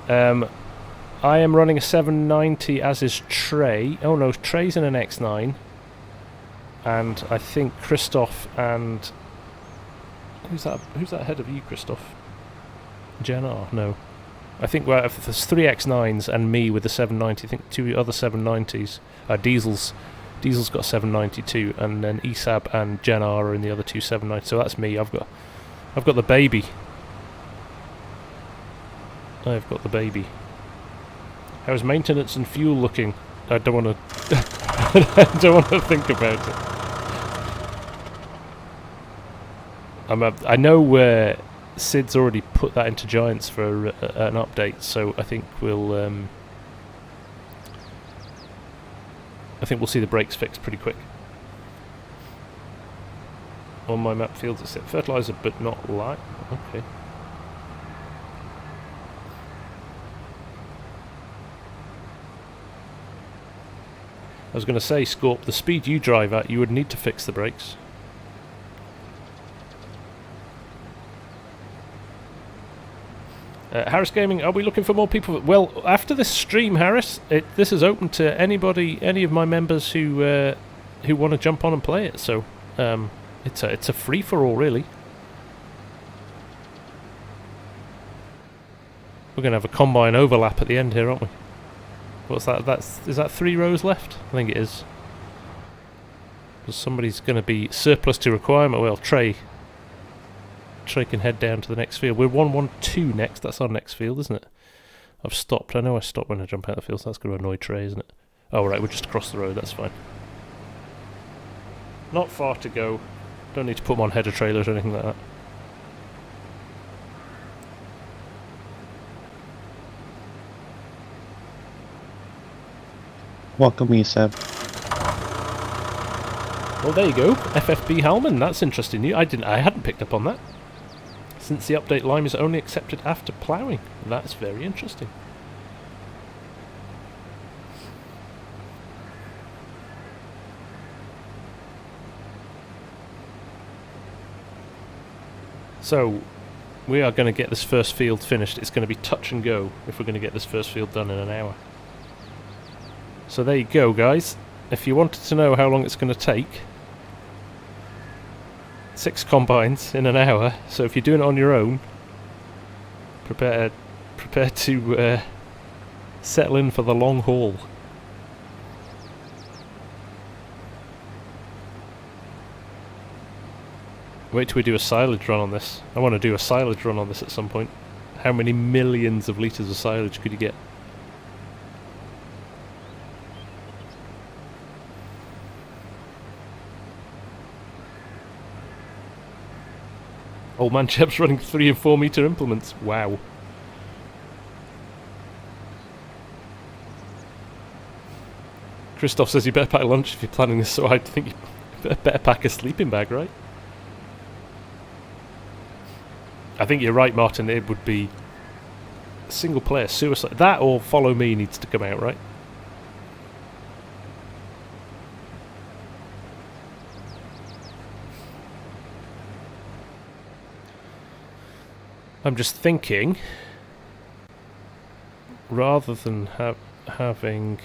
I am running a 790 as is Trey. Oh no, Trey's in an X9. And I think Christoph and... Who's that ahead of you, Christoph? Janar? No. I think if there's 3 X9s and me with the 790, I think 2 other 790s. Diesel's got 792, and then Esab and Janar are in the other 2 790s. So that's me. I've got the baby. I've got the baby. How's maintenance and fuel looking? I don't want to. I don't want to think about it. I know Sid's already put that into Giants for an update, so I think we'll see the brakes fixed pretty quick. On my map fields, it's fertilizer, but not light. Okay. I was going to say, Scorp, the speed you drive at, you would need to fix the brakes. Harris Gaming, are we looking for more people? Well, after this stream, Harris, this is open to any of my members who want to jump on and play it. So it's a free for all, really. We're going to have a combine overlap at the end here, aren't we? What's that? Is that 3 rows left? I think it is. Because somebody's going to be surplus to requirement. Well, Trey can head down to the next field. We're 112 next. That's our next field, isn't it? I've stopped. I know I stopped when I jump out of the field, so that's going to annoy Trey, isn't it? Oh, right, we're just across the road. That's fine. Not far to go. Don't need to put them on header trailers or anything like that. Welcome, Esab. Well, there you go. FFB Hellman. That's interesting. I hadn't picked up on that. Since the update, lime is only accepted after ploughing. That's very interesting. So, we are going to get this first field finished. It's going to be touch and go if we're going to get this first field done in an hour. So there you go, guys. If you wanted to know how long it's going to take, 6 combines in an hour. So if you're doing it on your own, prepare to settle in for the long haul. Wait till we do a silage run on this. I want to do a silage run on this at some point. How many millions of litres of silage could you get? Old man Chep's running 3 and 4 metre implements. Wow. Christoph says you better pack lunch if you're planning this, so I think you better pack a sleeping bag, right? I think you're right, Martin. It would be single player suicide. That or Follow Me needs to come out, right? I'm just thinking, rather than having...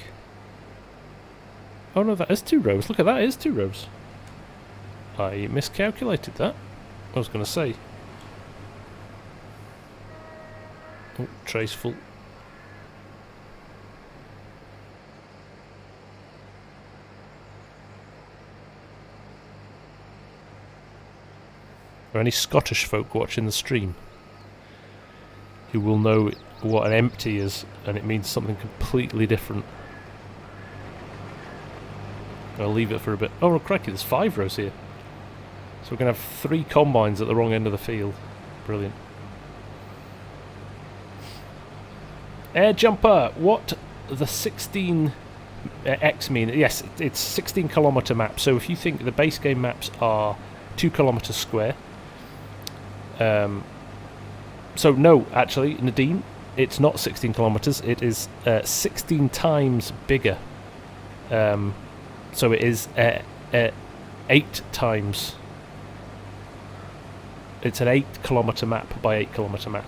Oh no, that is 2 rows. Look at that, it is 2 rows. I miscalculated that. I was going to say. Oh, tray's full. Are there any Scottish folk watching the stream who will know what an empty is, and it means something completely different? I'll leave it for a bit. Oh, crikey, there's 5 rows here. So we're going to have 3 combines at the wrong end of the field. Brilliant. Air Jumper, what the 16x mean? Yes, it's 16 kilometre map. So if you think the base game maps are 2 kilometres square. So no, actually, Nadine, it's not 16 kilometres. It is 16 times bigger. So it is 8 times. It's an 8 kilometre map by 8 kilometre map.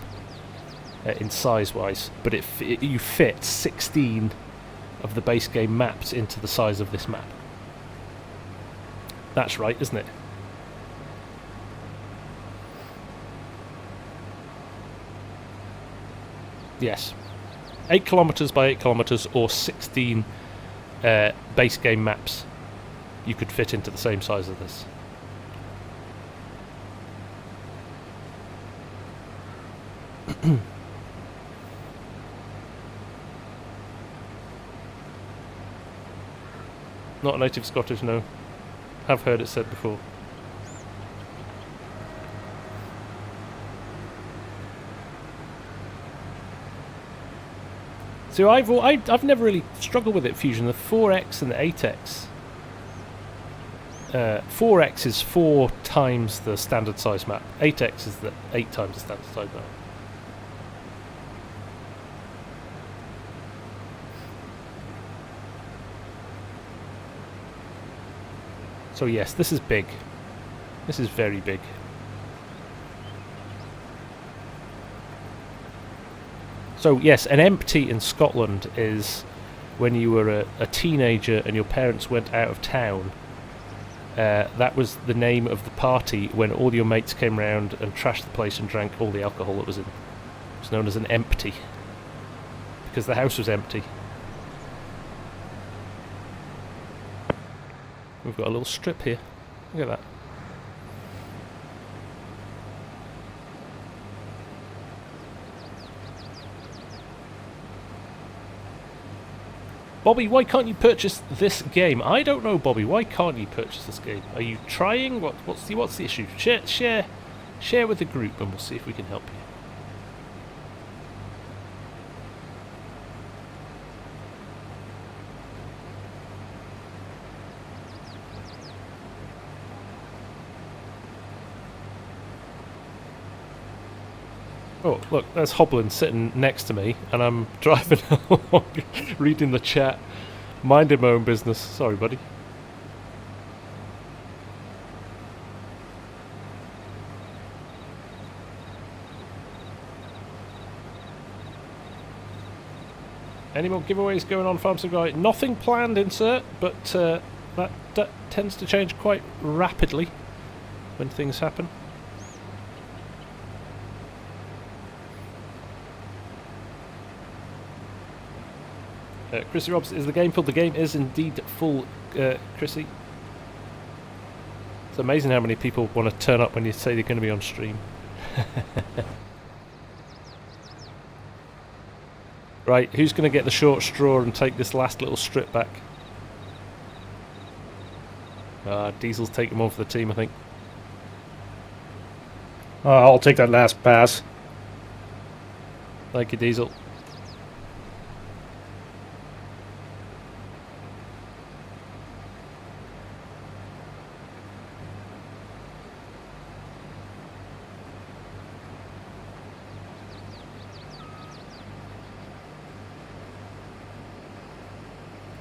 In size-wise, but you fit 16 of the base game maps into the size of this map. That's right, isn't it? Yes. 8 kilometres by 8 kilometres, or 16 base game maps you could fit into the same size of this. Not native Scottish, no. Have heard it said before. So I've never really struggled with it, Fusion. The 4X and the 8X. 4X is 4 times the standard size map. 8X is the 8 times the standard size map. So yes, this is big. This is very big. So yes, an empty in Scotland is when you were a teenager and your parents went out of town. That was the name of the party when all your mates came round and trashed the place and drank all the alcohol that was in. It's known as an empty. Because the house was empty. We've got a little strip here. Look at that. Bobby, why can't you purchase this game? I don't know, Bobby. Why can't you purchase this game? Are you trying? What's the issue? Share with the group, and we'll see if we can help you. Oh, look, there's Hoblin sitting next to me, and I'm driving along, reading the chat, minding my own business. Sorry, buddy. Any more giveaways going on, FarmSim guy? Nothing planned, insert, but that tends to change quite rapidly when things happen. Chrissy Robs, is the game full? The game is indeed full, Chrissy. It's amazing how many people want to turn up when you say they're going to be on stream. Right, who's going to get the short straw and take this last little strip back? Diesel's taking one for the team, I think. I'll take that last pass. Thank you, Diesel.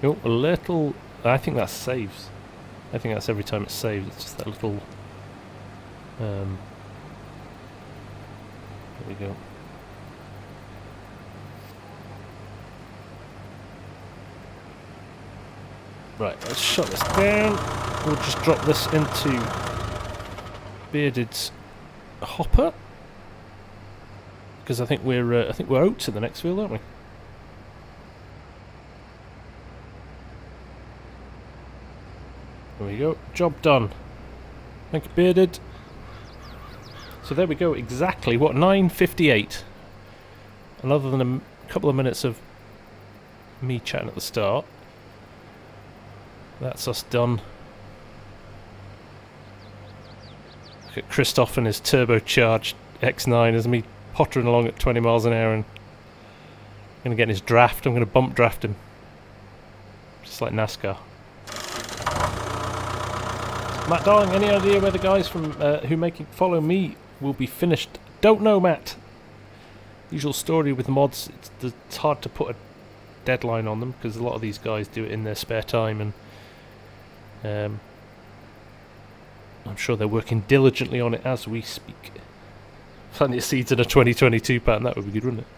Oh, a little... I think that saves. I think that's every time it's saved. It's just that little... there we go. Right, let's shut this down. We'll just drop this into Bearded's hopper, because I think we're oats in the next field, aren't we? There we go. Job done. Thank you, Bearded. So there we go. Exactly, what, 9:58. And other than a couple of minutes of me chatting at the start, that's us done. Look at Christoph and his turbocharged X9 as me pottering along at 20 miles an hour and going to get in his draft. I'm going to bump draft him. Just like NASCAR. Matt Darling, any idea where the guys from who follow me will be finished? Don't know, Matt. Usual story with mods. It's hard to put a deadline on them because a lot of these guys do it in their spare time, and I'm sure they're working diligently on it as we speak. Plenty of seeds in a 2022 pattern. That would be good, wouldn't it?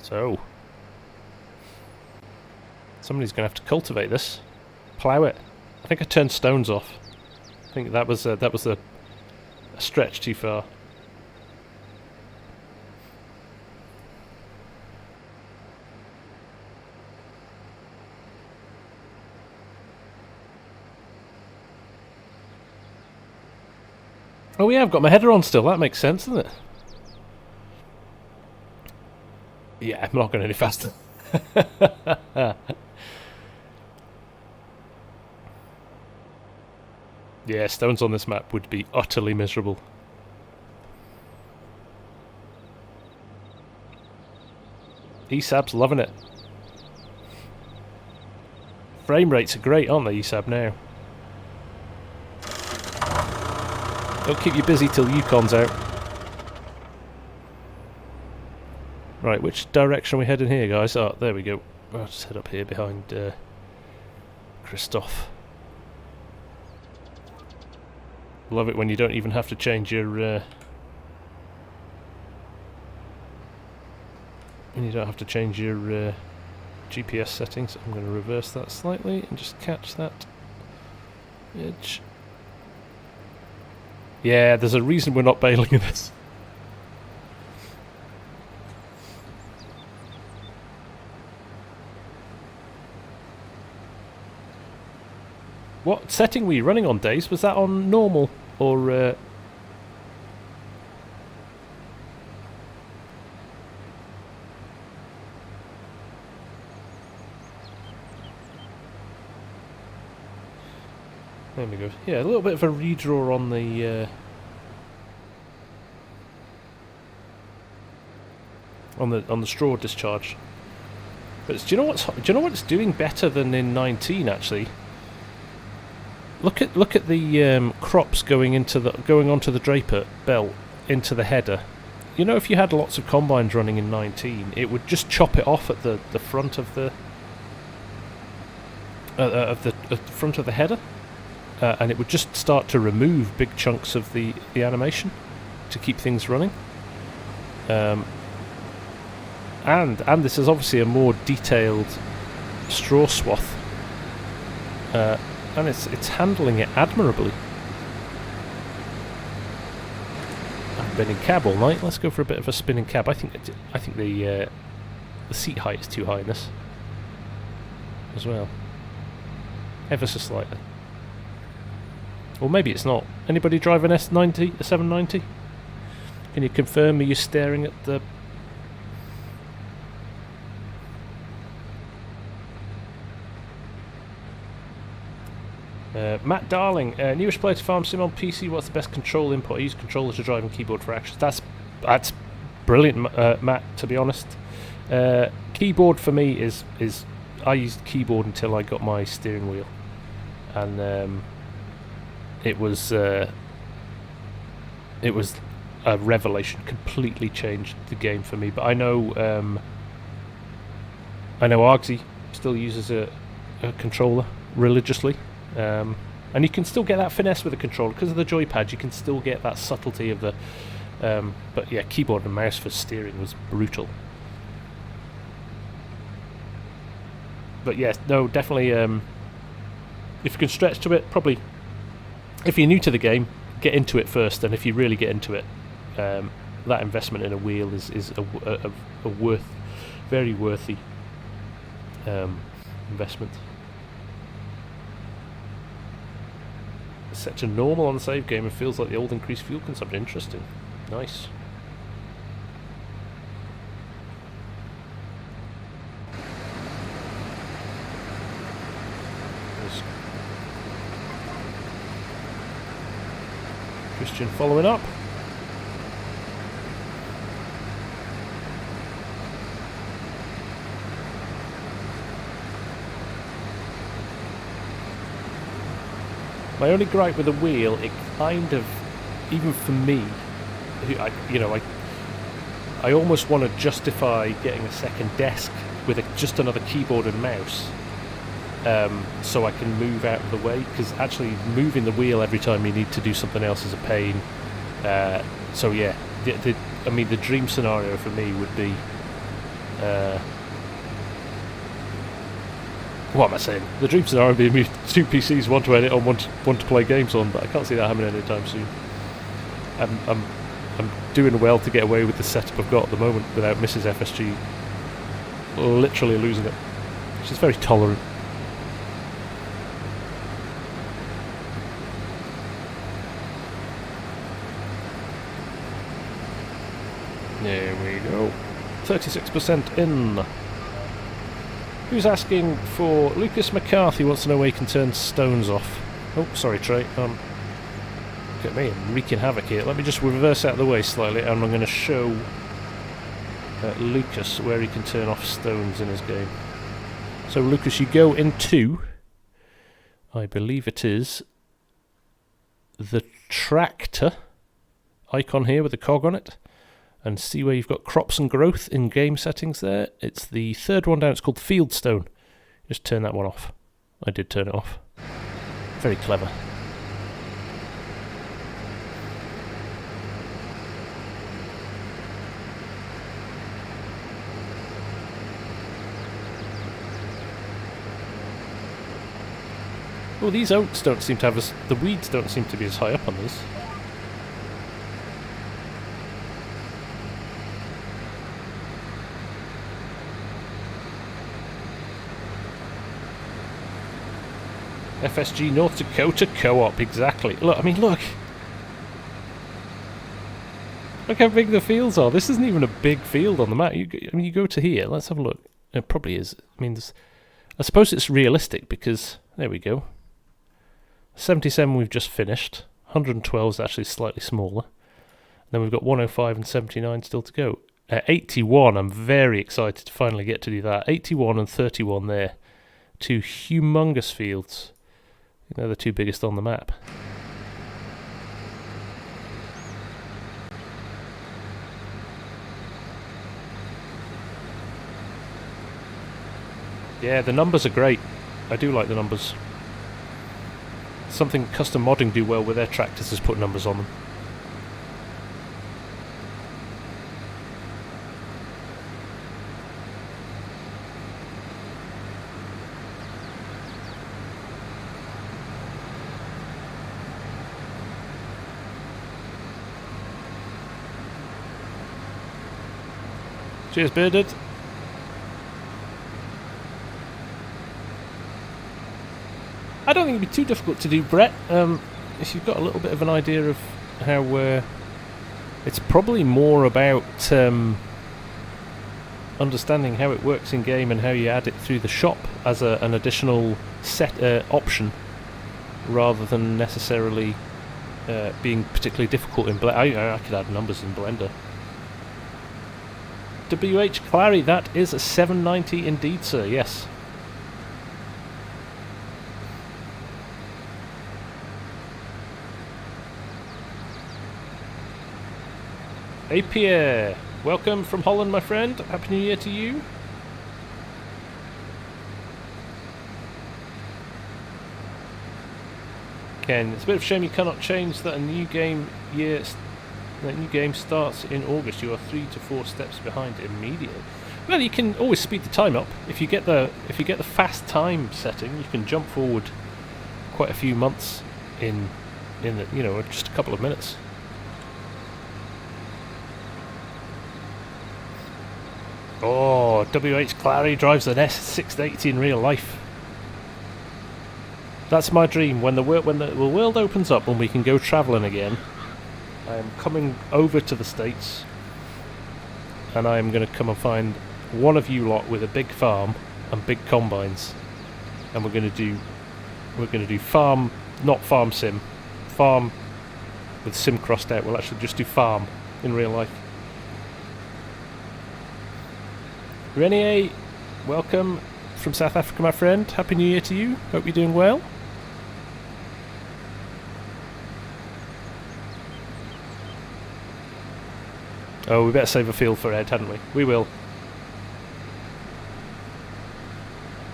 So, somebody's going to have to cultivate this, plough it. I think I turned stones off. I think that was a stretch too far. Oh yeah, I've got my header on still. That makes sense, doesn't it? Yeah, I'm not going any faster. Yeah, stones on this map would be utterly miserable. ESAB's loving it. Frame rates are great, aren't they, ESAB now? They'll keep you busy till Yukon's out. Right, which direction are we heading here, guys? Oh, there we go. I'll just head up here behind Christoph. Love it when you don't even have to change your GPS settings. I'm going to reverse that slightly and just catch that edge. Yeah, there's a reason we're not bailing in this. What setting were you running on, Days? Was that on normal or there we go. Yeah, a little bit of a redraw on the on the straw discharge. But do you know what it's doing better than in 19 actually? Look at the crops going onto the draper belt into the header. You know, if you had lots of combines running in 19, it would just chop it off at the front of the front of the header, and it would just start to remove big chunks of the animation to keep things running. And this is obviously a more detailed straw swath, and it's handling it admirably. I've been in cab all night. Let's go for a bit of a spin in cab. I think the seat height is too high in this as well, ever so slightly. Or maybe it's not. Anybody drive an S90, a 790? Can you confirm? Are you staring at the... Matt Darling, newish player to FarmSim on PC. What's the best control input? I use controller to drive and keyboard for actions. That's brilliant, Matt. To be honest, keyboard for me is I used keyboard until I got my steering wheel, and it was a revelation. Completely changed the game for me. But I know Argsy still uses a controller religiously. And you can still get that finesse with a controller because of the joypad. You can still get that subtlety of the but yeah, keyboard and mouse for steering was brutal. But yeah, no, definitely if you can stretch to it, probably if you're new to the game, get into it first, and if you really get into it, that investment in a wheel is a very worthy investment. Set to normal on the save game and feels like the old increased fuel consumption. Interesting. Nice. There's Christian following up. My only gripe with the wheel, it kind of, even for me, I almost want to justify getting a second desk with just another keyboard and mouse, so I can move out of the way, because actually moving the wheel every time you need to do something else is a pain. So yeah, the dream scenario for me would be, what am I saying? The dream scenario would be me two PCs, one to edit on, one to play games on, but I can't see that happening anytime soon. I'm doing well to get away with the setup I've got at the moment without Mrs. FSG literally losing it. She's very tolerant. There we go. 36% in. Who's asking for... Lucas McCarthy wants to know where you can turn stones off. Oh, sorry, Trey. Look at me, I'm wreaking havoc here. Let me just reverse out of the way slightly, and I'm going to show Lucas where he can turn off stones in his game. So, Lucas, you go into... I believe it is... the tractor icon here with the cog on it. And see where you've got crops and growth in game settings there. It's the third one down. It's called Fieldstone. Just turn that one off. I did turn it off. Very clever. Oh, these oats don't seem to have as... the weeds don't seem to be as high up on these. FSG North Dakota Co-op, exactly. Look, I mean, look. Look how big the fields are. This isn't even a big field on the map. You go to here. Let's have a look. It probably is. I mean, I suppose it's realistic because... there we go. 77 we've just finished. 112 is actually slightly smaller. Then we've got 105 and 79 still to go. 81, I'm very excited to finally get to do that. 81 and 31 there. Two humongous fields. They're the two biggest on the map. Yeah, the numbers are great. I do like the numbers. Something custom modding do well with their tractors is put numbers on them. Cheers, Bearded. I don't think it'd be too difficult to do, Brett. If you've got a little bit of an idea of how it's probably more about understanding how it works in game and how you add it through the shop as an additional set option, rather than necessarily being particularly difficult in Blender. I could add numbers in Blender. WH Clary, that is a 790 indeed, sir. Yes. Hey Pierre, welcome from Holland, my friend. Happy New Year to you. Ken, it's a bit of a shame you cannot change that a new game starts in August. You are 3 to 4 steps behind immediately. Well, you can always speed the time up. If you get the fast time setting, you can jump forward quite a few months in just a couple of minutes. Oh, WH Clary drives an S680 in real life. That's my dream. When the world opens up and we can go travelling again, I am coming over to the States, and I am going to come and find one of you lot with a big farm and big combines, and we're going to do farm, not farm sim, farm with sim crossed out. We'll actually just do farm in real life. Renier, welcome from South Africa, my friend. Happy New Year to you. Hope you're doing well. Oh, we better save a field for Ed, hadn't we? We will.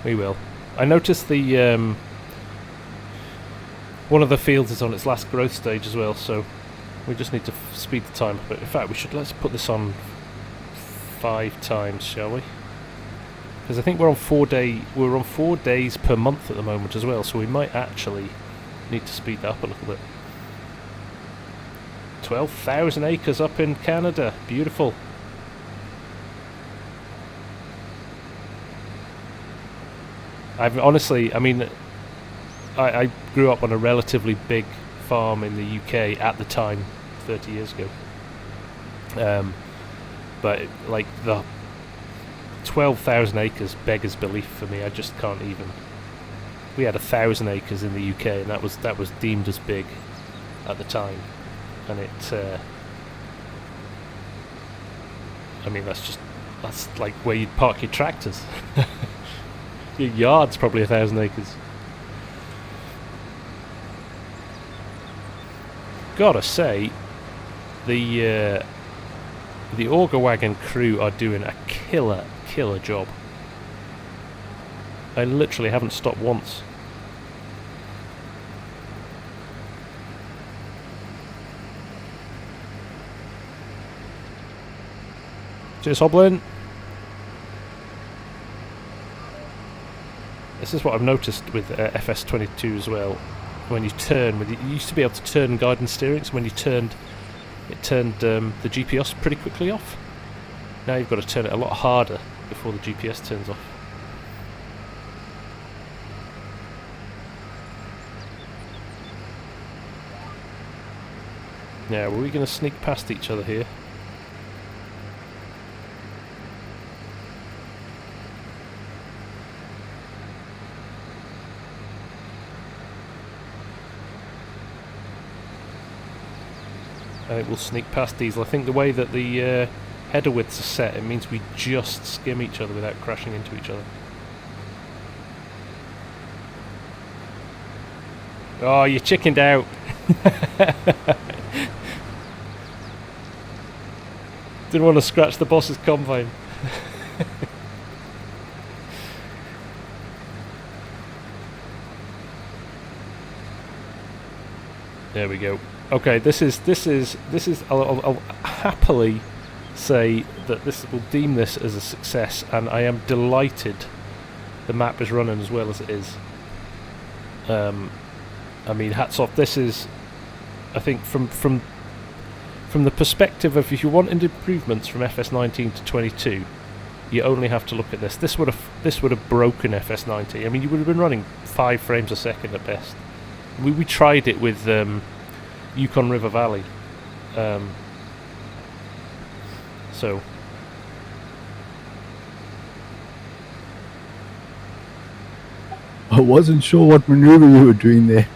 We will. I noticed the one of the fields is on its last growth stage as well, so we just need to speed the time up. In fact, let's put this on 5 times, shall we? Because I think we're on 4 days per month at the moment as well, so we might actually need to speed that up a little bit. 12,000 acres up in Canada, beautiful. I grew up on a relatively big farm in the UK at the time, 30 years ago. But like the 12,000 acres beggars belief for me. I just can't even. We had 1,000 acres in the UK, and that was deemed as big at the time, and that's like where you'd park your tractors. Your yard's probably 1,000 acres. Gotta say, the Auger Wagon crew are doing a killer job. I literally haven't stopped once. Cheers, Hoblin. This is what I've noticed with FS22 as well. When you turn, you used to be able to turn guidance steering, so when you turned, it turned the GPS pretty quickly off. Now you've got to turn it a lot harder before the GPS turns off. Now, were we going to sneak past each other here? I think we'll sneak past Diesel. I think the way that the header widths are set, it means we just skim each other without crashing into each other. Oh, you chickened out. Didn't want to scratch the boss's combine. There we go. Okay, this is. I'll happily say that this will deem this as a success, and I am delighted the map is running as well as it is. I mean, hats off. This is, I think, from the perspective of if you want improvements from FS19 to 22, you only have to look at this. This would have broken FS90. I mean, you would have been running 5 frames a second at best. We tried it with Yukon River Valley. So I wasn't sure what maneuver you were doing there.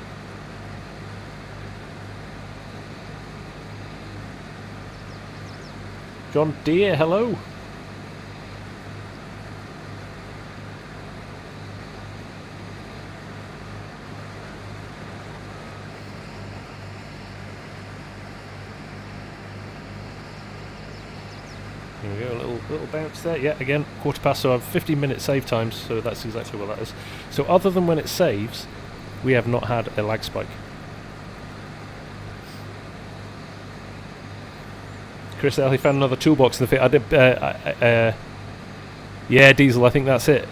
John Deere, hello. Here we go, a little bounce there. Yeah, again, quarter past, so I have 15-minute save times, so that's exactly what that is. So other than when it saves, we have not had a lag spike. Chris L, he found another toolbox in the fit. I did. Yeah, Diesel. I think that's it.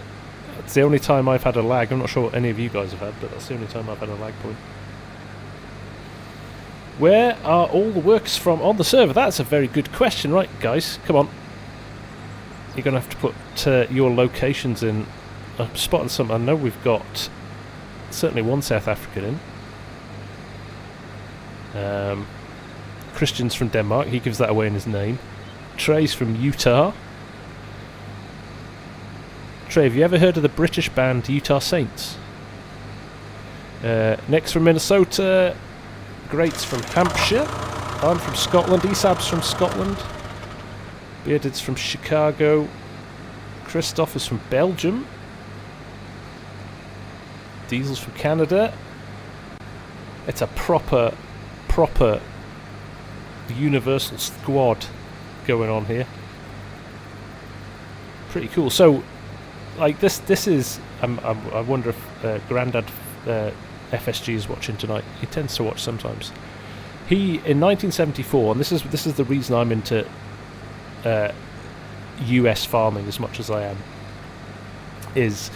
It's the only time I've had a lag. I'm not sure what any of you guys have had, but that's the only time I've had a lag point. Where are all the works from on the server? That's a very good question, right, guys? Come on. You're going to have to put your locations in. I'm spotting some. I know we've got certainly one South African in. Christian's from Denmark, he gives that away in his name. Trey's from Utah. Trey, have you ever heard of the British band Utah Saints? Nick's from Minnesota. Great's from Hampshire. I'm from Scotland. Esab's from Scotland. Bearded's from Chicago. Christoph is from Belgium. Diesel's from Canada. It's a proper universal squad going on here. Pretty cool. So, like this is. I wonder if Grandad FSG is watching tonight. He tends to watch sometimes. He in 1974, and this is the reason I'm into US farming as much as I am. Is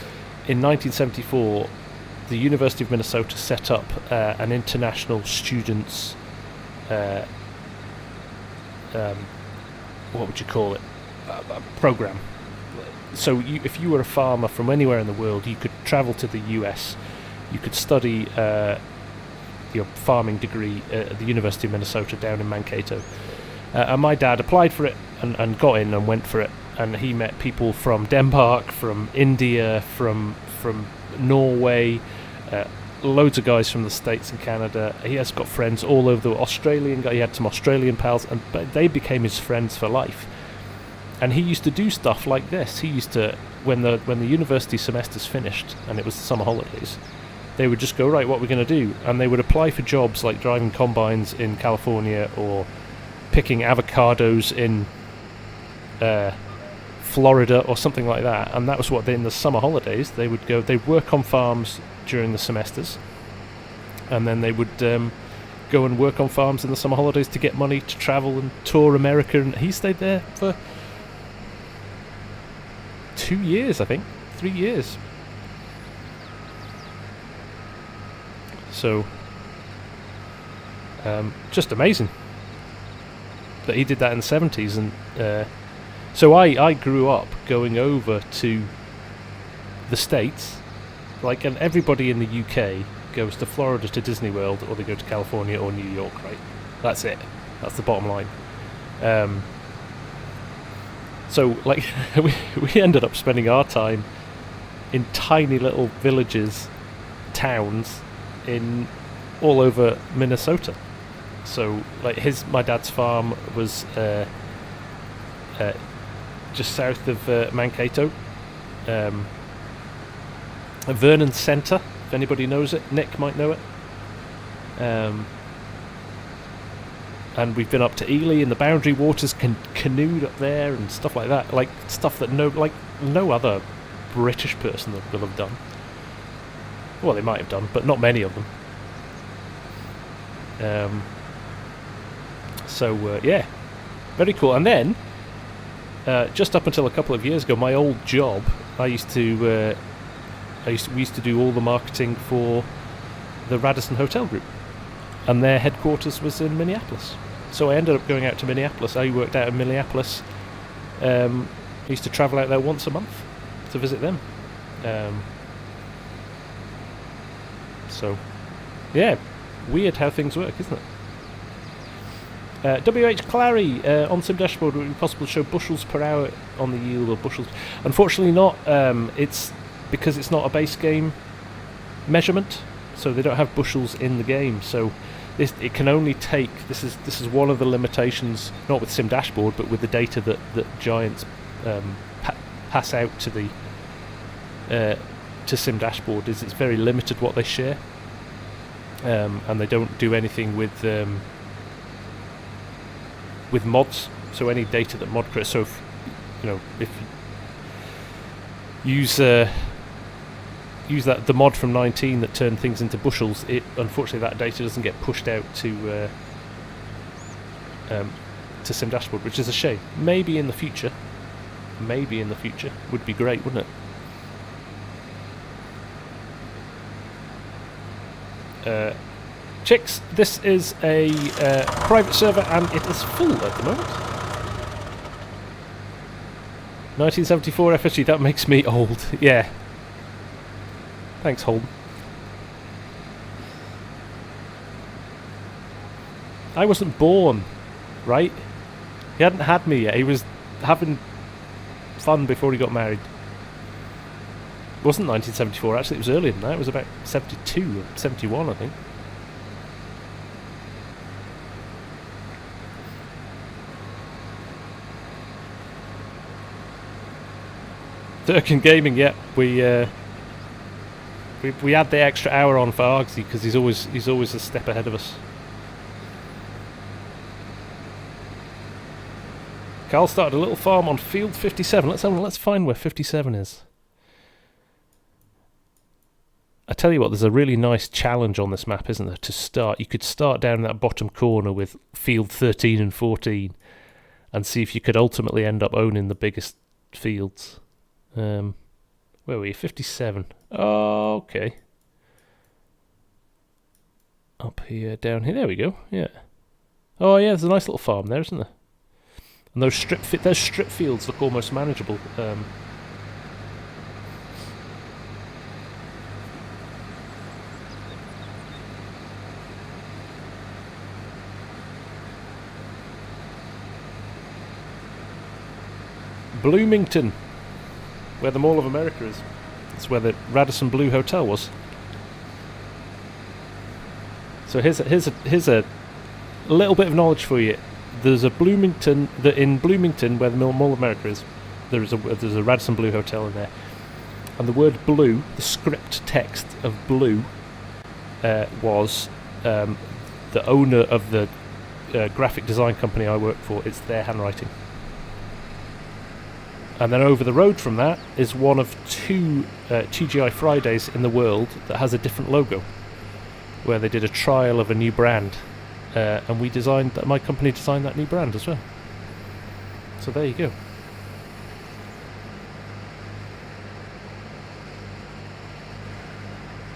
in 1974, the University of Minnesota set up an international students. What would you call it? A program. So if you were a farmer from anywhere in the world, you could travel to the US. You could study your farming degree at the University of Minnesota down in Mankato. And my dad applied for it and got in and went for it. And he met people from Denmark, from India, from Norway, loads of guys from the States and Canada. He has got friends all over the Australian guy. He had some Australian pals, and they became his friends for life. And he used to do stuff like this. He used to, when the university semester's finished and it was the summer holidays, they would just go, right, what we're going to do, and they would apply for jobs like driving combines in California or picking avocados in Florida or something like that. And that was what in the summer holidays they would go. They'd work on farms during the semesters, and then they would go and work on farms in the summer holidays to get money to travel and tour America. And he stayed there for 2 years, I think, 3 years. So just amazing that he did that in the 70s. And so I grew up going over to the States. Like, and everybody in the UK goes to Florida to Disney World, or they go to California or New York, right? That's it. That's the bottom line. So, like, we ended up spending our time in tiny little villages, towns, in all over Minnesota. So, like, my dad's farm was just south of Mankato. Vernon Centre, if anybody knows it. Nick might know it. And we've been up to Ely and the Boundary Waters, canoed up there and stuff like that. Like stuff that no other British person will have done. Well, they might have done, but not many of them. Yeah, very cool. And then, just up until a couple of years ago, my old job, we used to do all the marketing for the Radisson Hotel Group, and their headquarters was in Minneapolis. So I ended up going out to Minneapolis. I worked out in Minneapolis. I used to travel out there once a month to visit them. So, yeah, weird how things work, isn't it? WH Clary, on Sim Dashboard, would it be possible to show bushels per hour on the yield or bushels? Unfortunately not. It's because it's not a base game measurement, so they don't have bushels in the game. So it can only take, this is one of the limitations, not with Sim Dashboard, but with the data that Giants pass out to the to Sim Dashboard, is it's very limited what they share, and they don't do anything with mods. So any data that mod creates, so if you use the mod from 19 that turned things into bushels, unfortunately that data doesn't get pushed out to Sim Dashboard, which is a shame. Maybe in the future would be great, wouldn't it? Chicks, this is a private server and it is full at the moment. 1974 FSG, that makes me old. Yeah. Thanks, Holden. I wasn't born, right? He hadn't had me yet. He was having fun before he got married. It wasn't 1974, actually. It was earlier than that. It was about 72 or 71, I think. Durkin Gaming, yeah. We had the extra hour on for Argsy because he's always a step ahead of us. Carl started a little farm on field 57. Let's find where 57 is. I tell you what, there's a really nice challenge on this map, isn't there? To start, you could start down in that bottom corner with field 13 and 14, and see if you could ultimately end up owning the biggest fields. Where were you? 57. Oh, okay. Up here, down here. There we go. Yeah. Oh, yeah. There's a nice little farm there, isn't there? And those strip fields look almost manageable. Bloomington, where the Mall of America is. It's where the Radisson Blue Hotel was. So here's a little bit of knowledge for you. There's a Bloomington, in Bloomington, where the Mall of America is, there's a Radisson Blue Hotel in there. And the word blue, the script text of blue, was the owner of the graphic design company I work for. It's their handwriting. And then over the road from that is one of two TGI Fridays in the world that has a different logo, where they did a trial of a new brand, and my company designed that new brand as well. So there you go.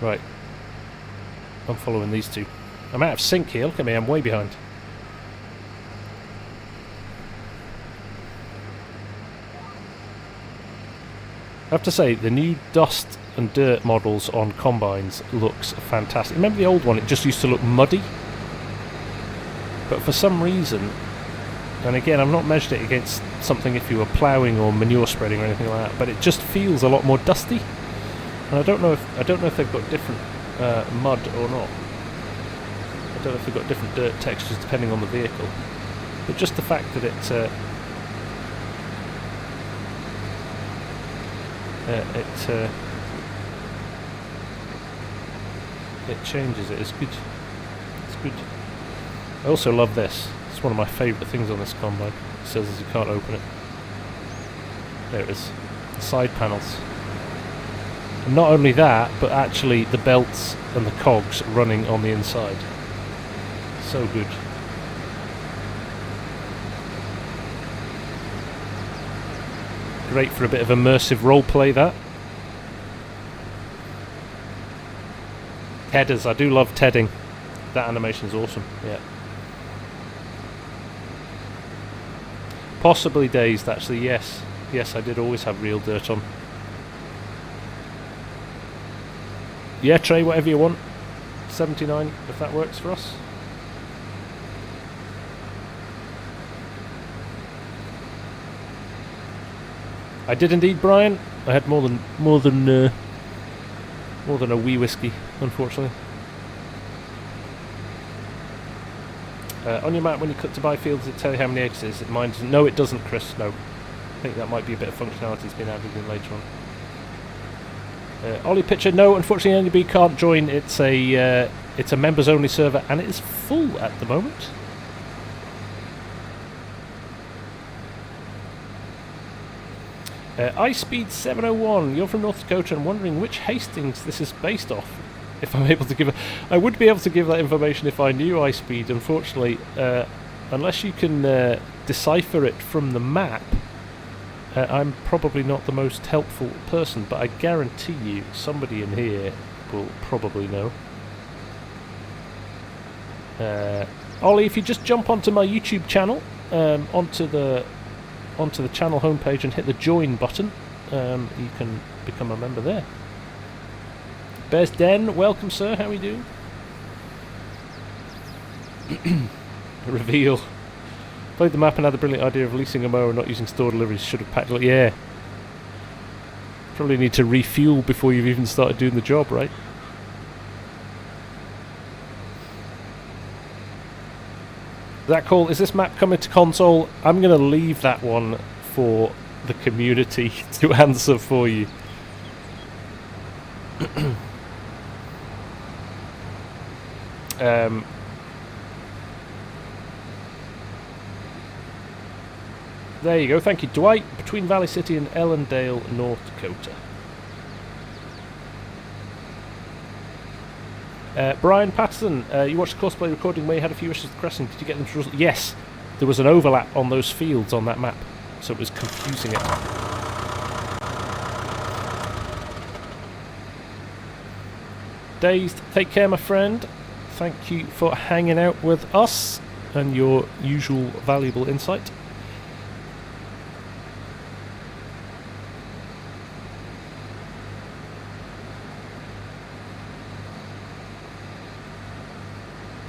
Right, I'm following these two. I'm out of sync here. Look at me, I'm way behind. I have to say, the new dust and dirt models on combines looks fantastic. Remember the old one? It just used to look muddy. But for some reason, and again, I've not measured it against something if you were ploughing or manure spreading or anything like that, but it just feels a lot more dusty. And I don't know if they've got different mud or not. I don't know if they've got different dirt textures depending on the vehicle. But just the fact that it changes it. It's good. It's good. I also love this. It's one of my favourite things on this combine. It says you can't open it. There it is. The side panels. And not only that, but actually the belts and the cogs running on the inside. So good. Great for a bit of immersive roleplay, that. Tedders, I do love tedding. That animation is awesome, yeah. Possibly dazed, actually, yes. Yes, I did always have real dirt on. Yeah, Trey, whatever you want. 79, if that works for us. I did indeed, Brian. I had more than a wee whiskey, unfortunately. On your map, when you cut to buy fields, does it tell you how many acres? Mine doesn't. No, it doesn't, Chris. No. I think that might be a bit of functionality that's been added in later on. Ollie Pitcher, no, unfortunately, anybody can't join. It's a members-only server, and it is full at the moment. iSpeed 701, you're from North Dakota and wondering which Hastings this is based off. If I'm able to give I would be able to give that information if I knew iSpeed. Unfortunately, unless you can decipher it from the map, I'm probably not the most helpful person, but I guarantee you somebody in here will probably know. Ollie, if you just jump onto my YouTube channel, onto the channel homepage and hit the join button, you can become a member there. Bears Den, welcome sir, how are you doing? Reveal. Played the map and had the brilliant idea of leasing a mower and not using store deliveries. Should have packed it. Yeah. Probably need to refuel before you've even started doing the job, right? That call, is this map coming to console? I'm going to leave that one for the community to answer for you. There you go, thank you. Dwight, between Valley City and Ellendale, North Dakota. Brian Patterson, you watched the Courseplay recording where you had a few issues with crossing. Did you get them to resolve? Yes, there was an overlap on those fields on that map, so it was confusing it. Dazed, take care, my friend. Thank you for hanging out with us and your usual valuable insight.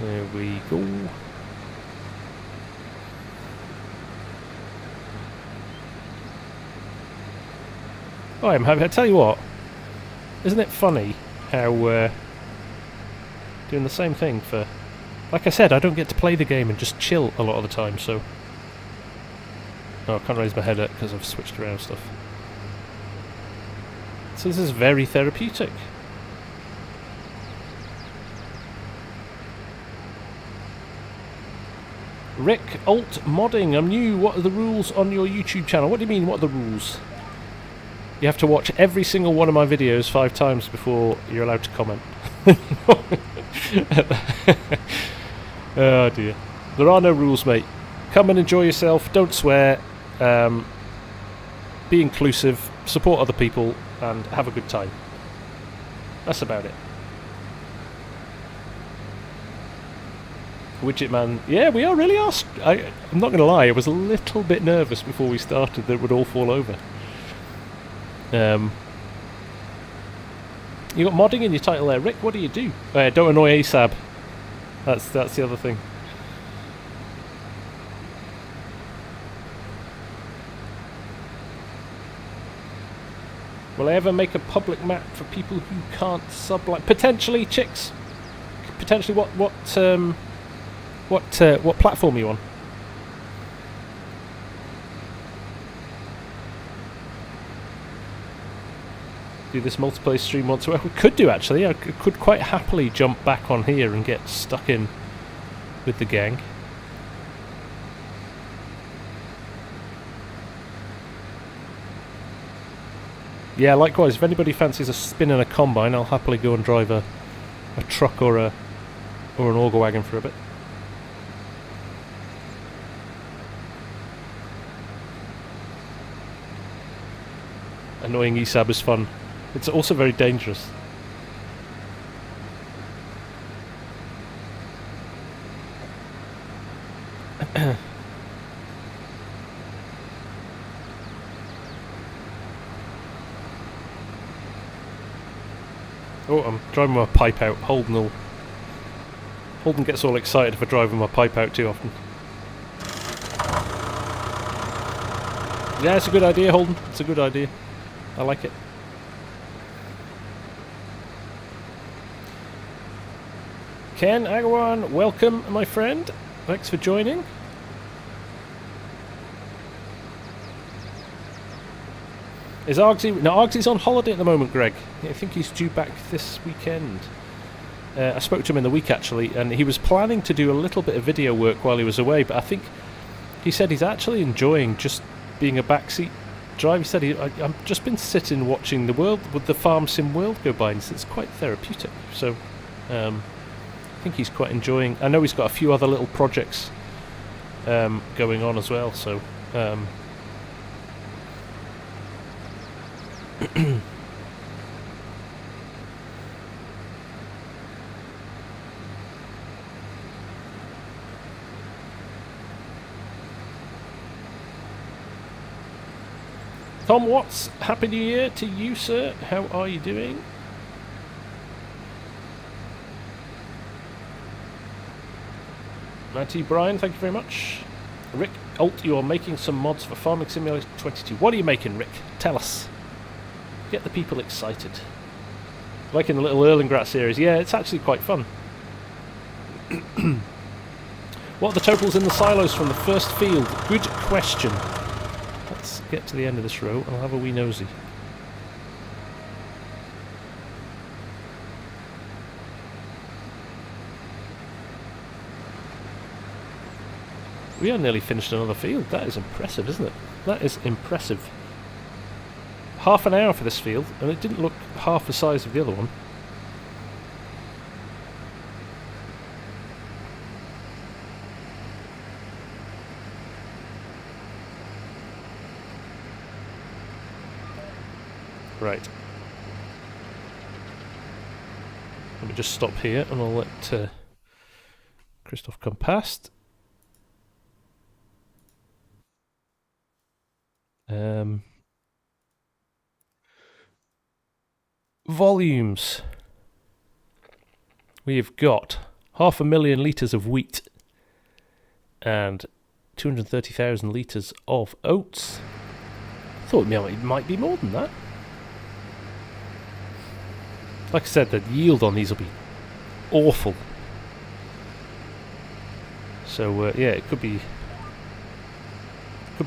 There we go. Oh, I'm happy. I tell you what, isn't it funny how doing the same thing for, like I said, I don't get to play the game and just chill a lot of the time, so oh, I can't raise my head up because I've switched around stuff. So this is very therapeutic. Rick, alt modding, I'm new. What are the rules on your YouTube channel? What do you mean, what are the rules? You have to watch every single one of my videos 5 times before you're allowed to comment. Oh dear. There are no rules, mate. Come and enjoy yourself, don't swear, be inclusive, support other people, and have a good time. That's about it. Widget Man, yeah, we are really asked. I'm not going to lie, I was a little bit nervous before we started that it would all fall over. You got modding in your title there, Rick. What do you do? Don't annoy ASAB. That's the other thing. Will I ever make a public map for people who can't sublight? Potentially, chicks. Potentially, what platform are you on? do this multiplayer stream once. We could do, actually. I could quite happily jump back on here and get stuck in with the gang. Yeah, likewise, if anybody fancies a spin in a combine, I'll happily go and drive a truck or an auger wagon for a bit. Annoying ESAB is fun. It's also very dangerous. Oh, I'm driving my pipe out. Holden gets all excited if I drive my pipe out too often. Yeah, it's a good idea, Holden. It's a good idea. I like it. Ken Agawan, welcome, my friend. Thanks for joining. Is Argsy... No, Argsy's on holiday at the moment, Greg. I think he's due back this weekend. I spoke to him in the week, actually, and he was planning to do a little bit of video work while he was away, but I think he said he's actually enjoying just being a backseat driver. He said, I've just been sitting watching the world, with the FarmSim world go by, and it's quite therapeutic. So, I think he's quite enjoying... I know he's got a few other little projects going on as well, so... Tom Watts, Happy New Year to you, sir. How are you doing? Matty Brian, thank you very much. Rick Alt, you are making some mods for Farming Simulator 22. What are you making, Rick? Tell us. Get the people excited. Like in the little Erlengrat series. Yeah, it's actually quite fun. What are the totals in the silos from the first field? Good question. Let's get to the end of this row. I'll have a wee nosy. We are nearly finished another field. That is impressive, isn't it? That is impressive. Half an hour for this field, and it didn't look half the size of the other one. Right. Let me just stop here, and I'll let Christoph come past. Volumes. We have got 500,000 litres of wheat and 230,000 litres of oats. Thought it might be more than that. Like I said, the yield on these will be awful. So yeah, it could be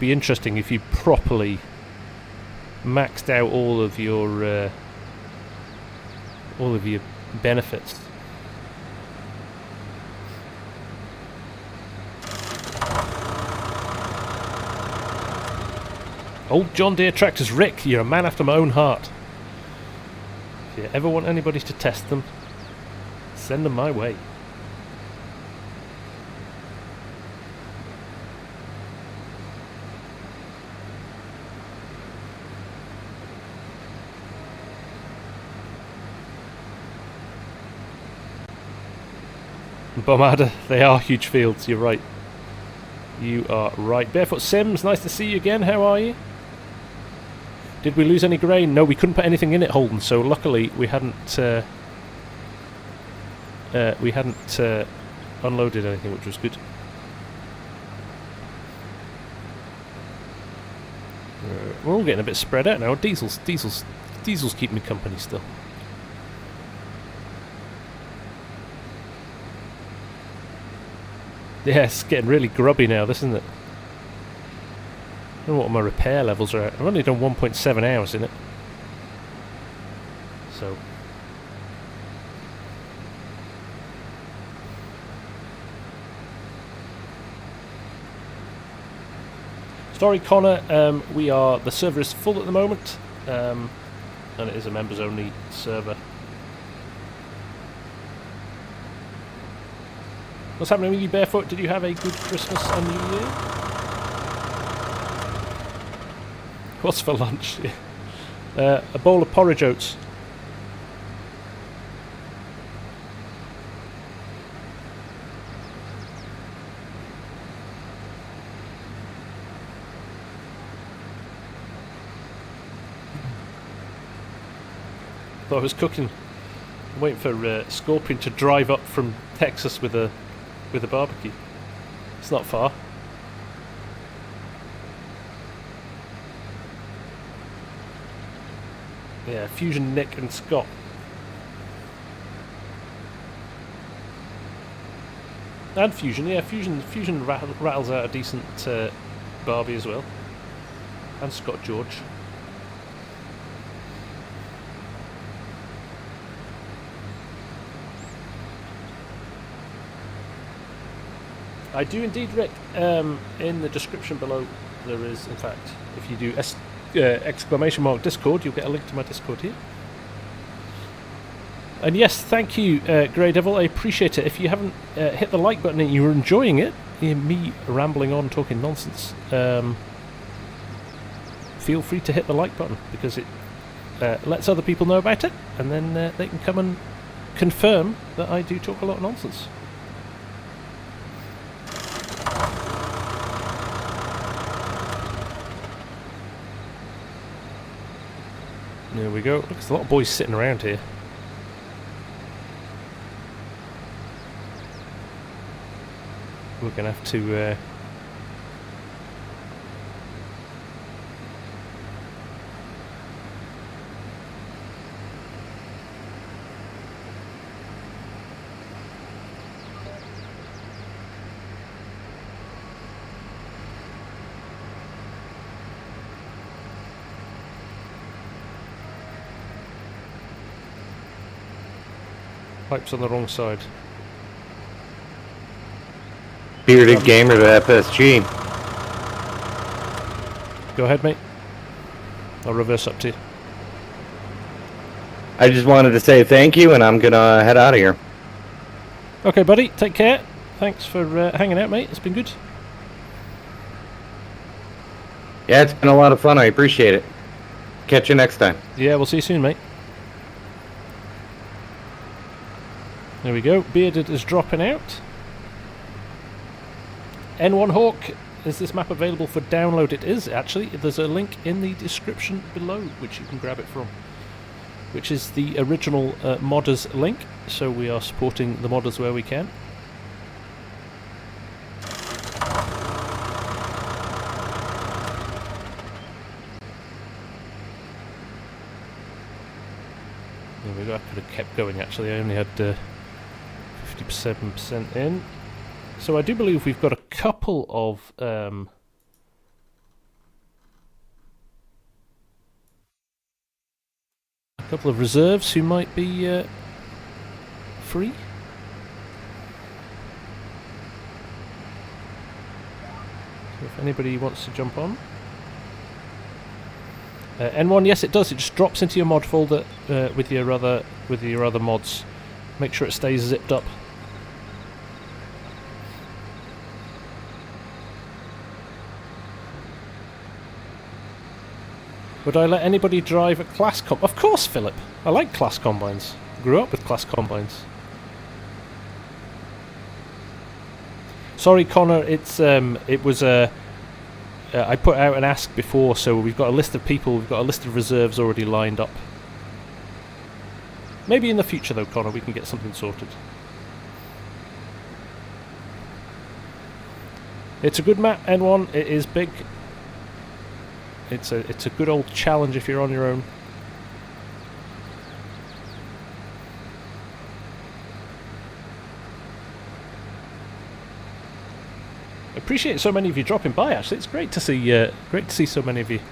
interesting if you properly maxed out all of your benefits. Old John Deere tractors, Rick, you're a man after my own heart. If you ever want anybody to test them, send them my way. Bomada, they are huge fields, you're right. You are right. Barefoot Sims, nice to see you again, how are you? Did we lose any grain? No, we couldn't put anything in it, Holden, so luckily we hadn't unloaded anything, which was good. We're all getting a bit spread out now. Diesel's keeping me company still. Yeah, it's getting really grubby now, this, isn't it? I don't know what my repair levels are at. I've only done 1.7 hours in it. So. Sorry, Connor, the server is full at the moment, and it is a members only server. What's happening with you, Barefoot? Did you have a good Christmas and New Year? What's for lunch? A bowl of porridge oats. Thought I was cooking. I'm waiting for Scorpion to drive up from Texas with a barbecue. It's not far. Yeah, Fusion, Nick and Scott. And Fusion, yeah, Fusion rattles out a decent Barbie as well. And Scott George. I do indeed, Rick. In the description below, there is, in fact, if you do !Discord, you'll get a link to my Discord here. And yes, thank you, Grey Devil. I appreciate it. If you haven't hit the like button and you're enjoying it, me rambling on, talking nonsense, feel free to hit the like button because it lets other people know about it, and then they can come and confirm that I do talk a lot of nonsense. There we go. Look, there's a lot of boys sitting around here. We're going to have to... Pipes on the wrong side. Bearded Gamer to FSG. Go ahead, mate. I'll reverse up to you. I just wanted to say thank you, and I'm gonna head out of here. Okay, buddy. Take care. Thanks for hanging out, mate. It's been good. Yeah, it's been a lot of fun. I appreciate it. Catch you next time. Yeah, we'll see you soon, mate. There we go. Bearded is dropping out. N1 Hawk, is this map available for download? It is, actually. There's a link in the description below, which you can grab it from, which is the original modders link, so we are supporting the modders where we can. There we go. I could have kept going, actually. I only had 57% in. So I do believe we've got a couple of reserves who might be free. So if anybody wants to jump on. N1, yes, it does. It just drops into your mod folder with your other mods. Make sure it stays zipped up. Would I let anybody drive a class comp? Of course, Philip. I like class combines. Grew up with class combines. Sorry, Connor. It was I put out an ask before, so we've got a list of people. We've got a list of reserves already lined up. Maybe in the future, though, Connor, we can get something sorted. It's a good map, N1. It is big. It's a good old challenge if you're on your own. Appreciate so many of you dropping by. Actually, it's great to see so many of you. You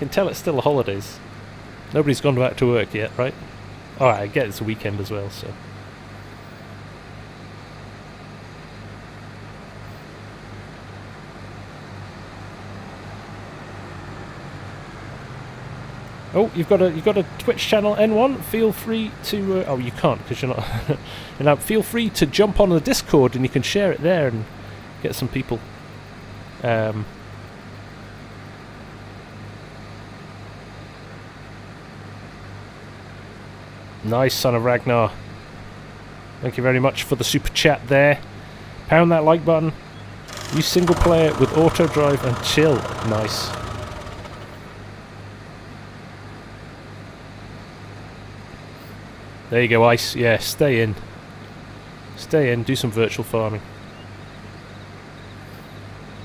can tell it's still the holidays. Nobody's gone back to work yet, right? Alright, I get it's a weekend as well, so... Oh, you've got a Twitch channel, N1. Feel free to. Oh, you can't because you're not. You know, feel free to jump on the Discord and you can share it there and get some people. Nice, Son of Ragnar. Thank you very much for the super chat there. Pound that like button. Use single player with auto drive and chill. Nice. There you go, Ice. Yeah, stay in. Stay in, do some virtual farming.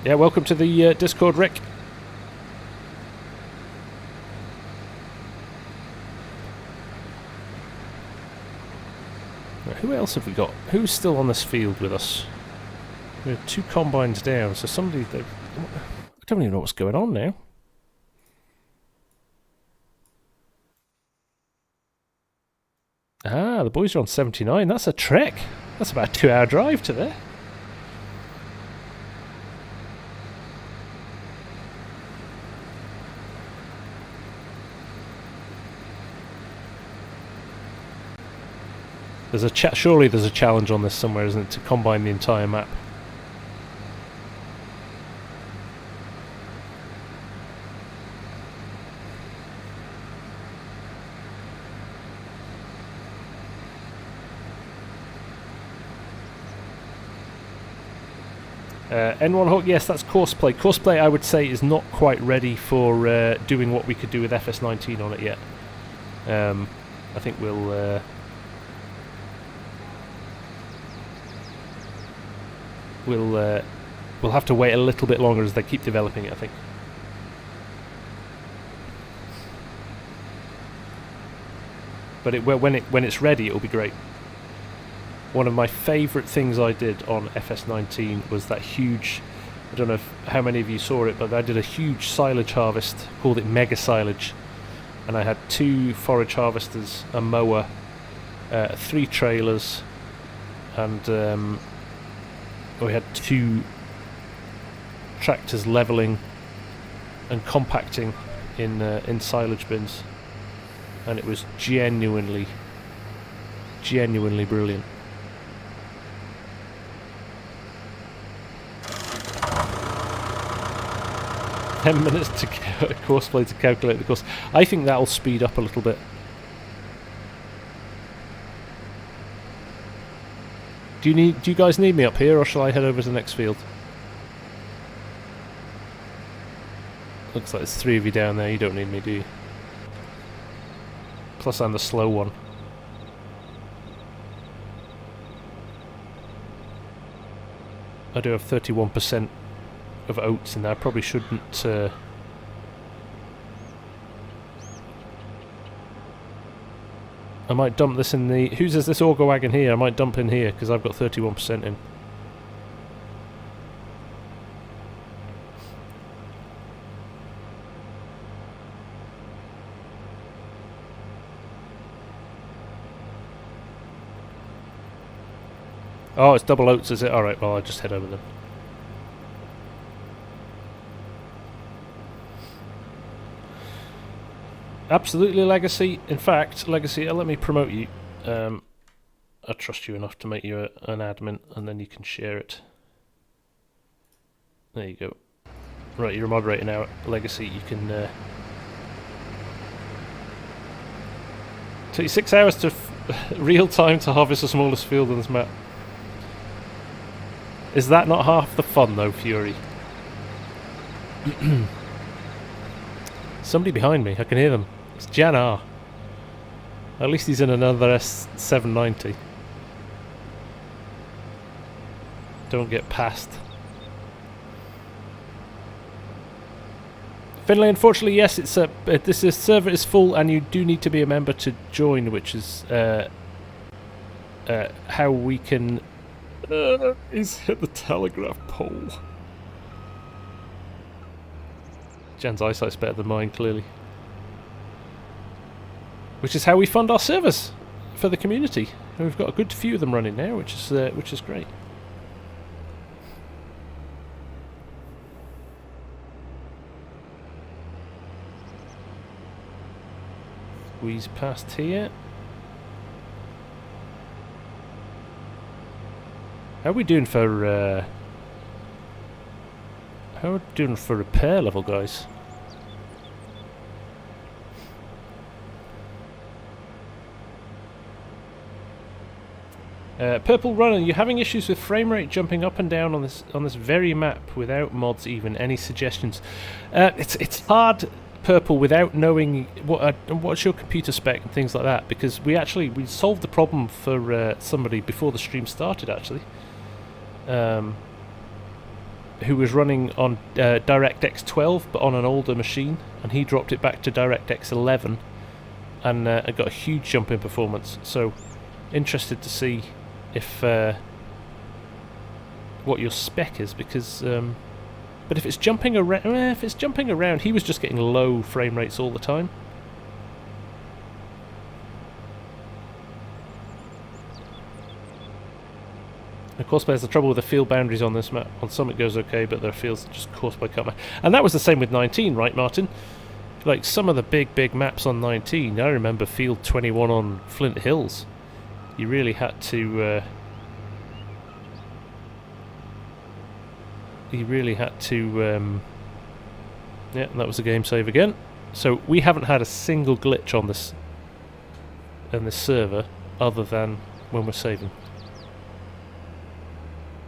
Yeah, welcome to the Discord, Rick. Right, who else have we got? Who's still on this field with us? We're 2 combines down, so somebody... I don't even know what's going on now. Ah, the boys are on 79. That's a trek. That's about a 2-hour drive to there. There's a surely there's a challenge on this somewhere, isn't it, to combine the entire map? N1 Hawk, yes, that's Courseplay. Courseplay, I would say, is not quite ready for doing what we could do with FS19 on it yet. I think we'll have to wait a little bit longer as they keep developing it, I think. But when it's ready, it'll be great. One of my favourite things I did on FS19 was that huge, I don't know how many of you saw it, but I did a huge silage harvest, called it mega silage, and I had 2 forage harvesters, a mower, 3 trailers, and we had 2 tractors levelling and compacting in silage bins, and it was genuinely brilliant. 10 minutes to Courseplay to calculate the course. I think that'll speed up a little bit. Do you guys need me up here, or shall I head over to the next field? Looks like there's 3 of you down there. You don't need me, do you? Plus I'm the slow one. I do have 31% of oats in there. I probably shouldn't I might dump this in the... Whose is this auger wagon here? I might dump in here because I've got 31% in. Oh, it's double oats, is it? Alright, well, I'll just head over then. Absolutely, Legacy. In fact, Legacy, let me promote you. I trust you enough to make you an admin, and then you can share it. There you go. Right, you're a moderator now, Legacy. You can... Take you 6 hours to real time to harvest the smallest field on this map. Is that not half the fun, though, Fury? Somebody behind me. I can hear them. It's Jan R. At least he's in another S790. Don't get past. Finlay, unfortunately, yes, it's this server is full, and you do need to be a member to join, which is how we can. He's hit the telegraph pole. Jan's eyesight's better than mine, clearly. which is how we fund our servers for the community. And we've got a good few of them running now, which is great. Squeeze past here. How are we doing for repair level, guys? Purple Runner, you're having issues with frame rate jumping up and down on this very map without mods even. Any suggestions? It's hard, Purple, without knowing what's your computer spec and things like that, because we solved the problem for somebody before the stream started, actually, who was running on DirectX 12 but on an older machine, and he dropped it back to DirectX 11 and got a huge jump in performance. So interested to see if what your spec is, because but if it's jumping around, he was just getting low frame rates all the time. Of course, there's the trouble with the field boundaries on this map. On some it goes okay, but there are fields that just caused by cut. And that was the same with 19, right, Martin? Like some of the big maps on 19, I remember field 21 on Flint Hills. You really had to yeah, that was a game save again. So we haven't had a single glitch on this server other than when we're saving.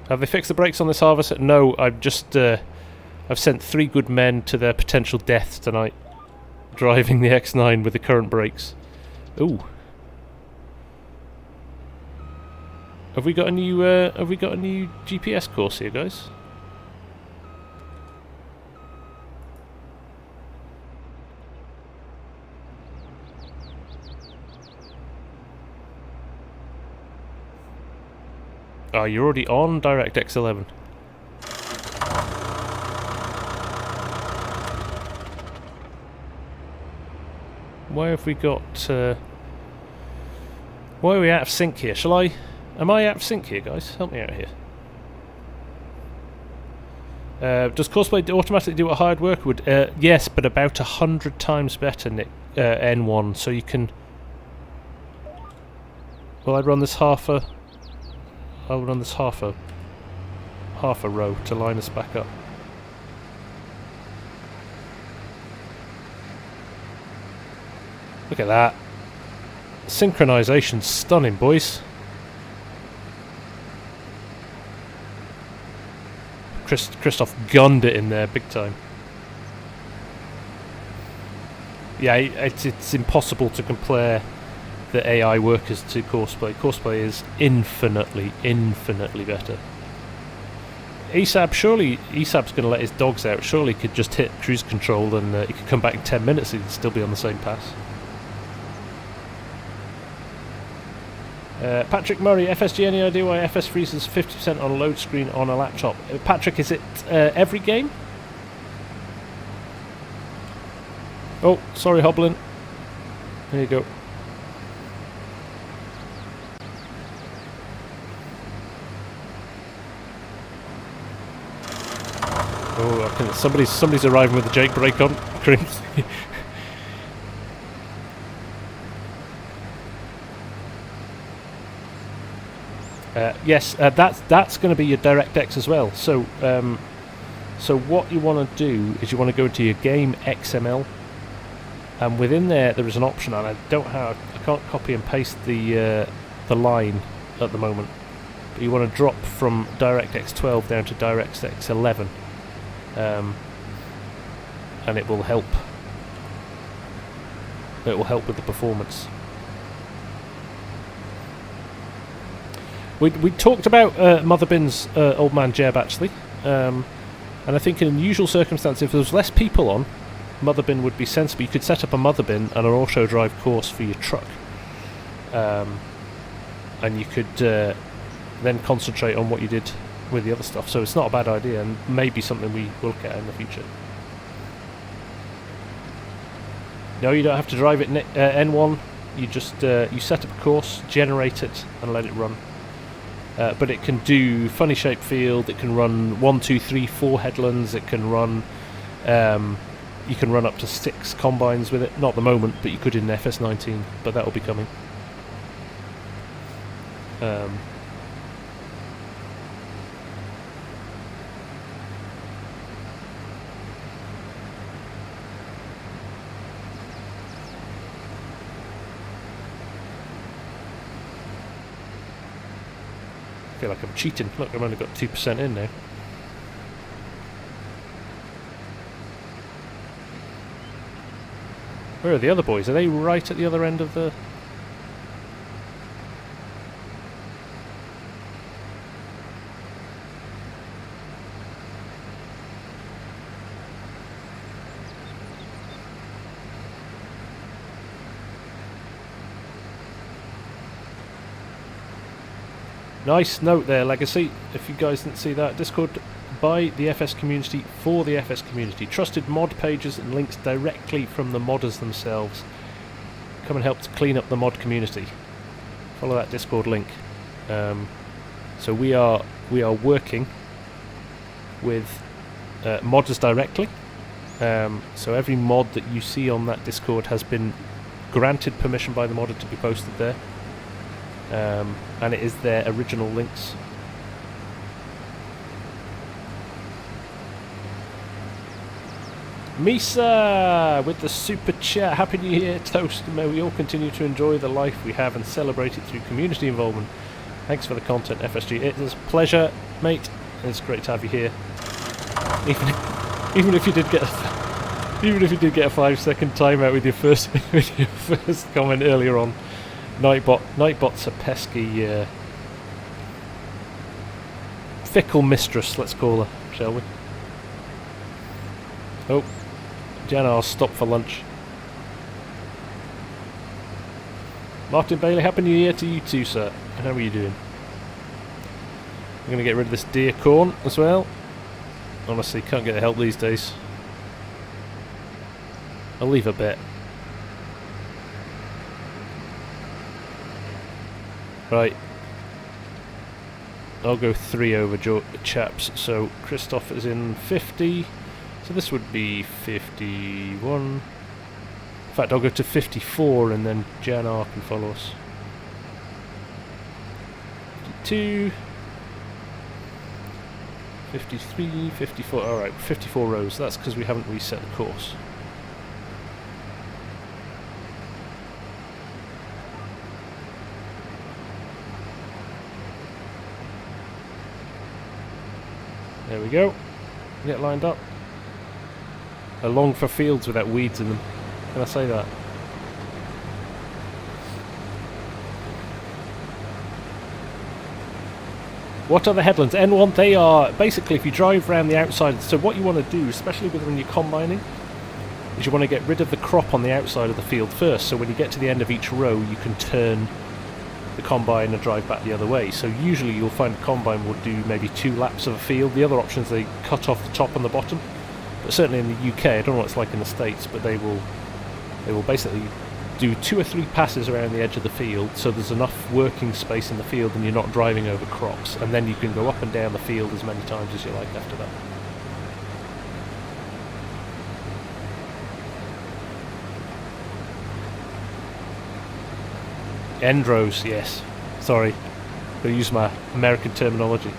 Have they fixed the brakes on this harvester? No, I've just I've sent 3 good men to their potential deaths tonight driving the X9 with the current brakes. Ooh. Have we got a new GPS course here, guys? Oh, you're already on DirectX 11. Why have we got... why are we out of sync here? Shall I... Am I out of sync here, guys? Help me out here. Does Courseplay automatically do what hired worker would? Yes, but about 100 times better, Nick. N1, so you can... Will I run this half a... I'll run this half a row to line us back up. Look at that. Synchronization's stunning, boys. Christoph gunned it in there big time. Yeah, it's impossible to compare the AI workers to Courseplay. Courseplay is infinitely better. Surely Esab's going to let his dogs out. Surely he could just hit cruise control and he could come back in 10 minutes and he'd still be on the same pass. Patrick Murray, FSG, any idea why FS freezes 50% on a load screen on a laptop? Patrick, is it every game? Oh, sorry, Hoblin. There you go. Oh, somebody's arriving with the Jake brake on. Yes, that's going to be your DirectX as well. So, so what you want to do is you want to go into your game XML, and within there is an option, and I can't copy and paste the line at the moment. But you want to drop from DirectX 12 down to DirectX 11, and it will help. It will help with the performance. We talked about Motherbin's old man Jeb, actually, and I think in unusual circumstances, if there was less people on, Motherbin would be sensible. You could set up a Motherbin and an auto drive course for your truck, and you could then concentrate on what you did with the other stuff. So it's not a bad idea, and maybe something we will look at in the future. No, you don't have to drive it N1. You just you set up a course, generate it, and let it run. But it can do funny shaped field. It can run 1, 2, 3, 4 headlands. It can run. You can run up to 6 combines with it. Not at the moment, but you could in FS19. But that will be coming. I feel like I'm cheating. Look, I've only got 2% in now. Where are the other boys? Are they right at the other end of the... Nice note there, Legacy. If you guys didn't see that, Discord by the FS community for the FS community. Trusted mod pages and links directly from the modders themselves. Come and help to clean up the mod community. Follow that Discord link. So we are working with modders directly. So every mod that you see on that Discord has been granted permission by the modder to be posted there. And it is their original links. Misa with the super chat. Happy New Year, Toast. May we all continue to enjoy the life we have and celebrate it through community involvement. Thanks for the content, FSG. It is a pleasure, mate. It's great to have you here. Even if you did get a 5-second timeout with your first comment earlier on. Nightbot's a pesky, fickle mistress, let's call her, shall we? Oh, Jenna, I'll stop for lunch. Martin Bailey, Happy New Year to you too, sir. How are you doing? I'm going to get rid of this deer corn as well. Honestly, can't get the help these days. I'll leave a bit. Right, I'll go 3 over chaps, so Christoph is in 50, so this would be 51, in fact I'll go to 54 and then Janar can follow us. 52, 53, 54, alright, 54 rows, that's because we haven't reset the course. There we go. Get lined up. I long for fields without weeds in them. Can I say that? What are the headlands? N1, they are basically if you drive around the outside. So what you want to do, especially when you're combining, is you want to get rid of the crop on the outside of the field first. So when you get to the end of each row, you can turn the combine and drive back the other way. So usually you'll find a combine will do maybe 2 laps of a field. The other option is they cut off the top and the bottom. But certainly in the UK, I don't know what it's like in the States, but they will basically do 2 or 3 passes around the edge of the field, so there's enough working space in the field and you're not driving over crops, and then you can go up and down the field as many times as you like after that. End rows, yes. Sorry, I'll use my American terminology.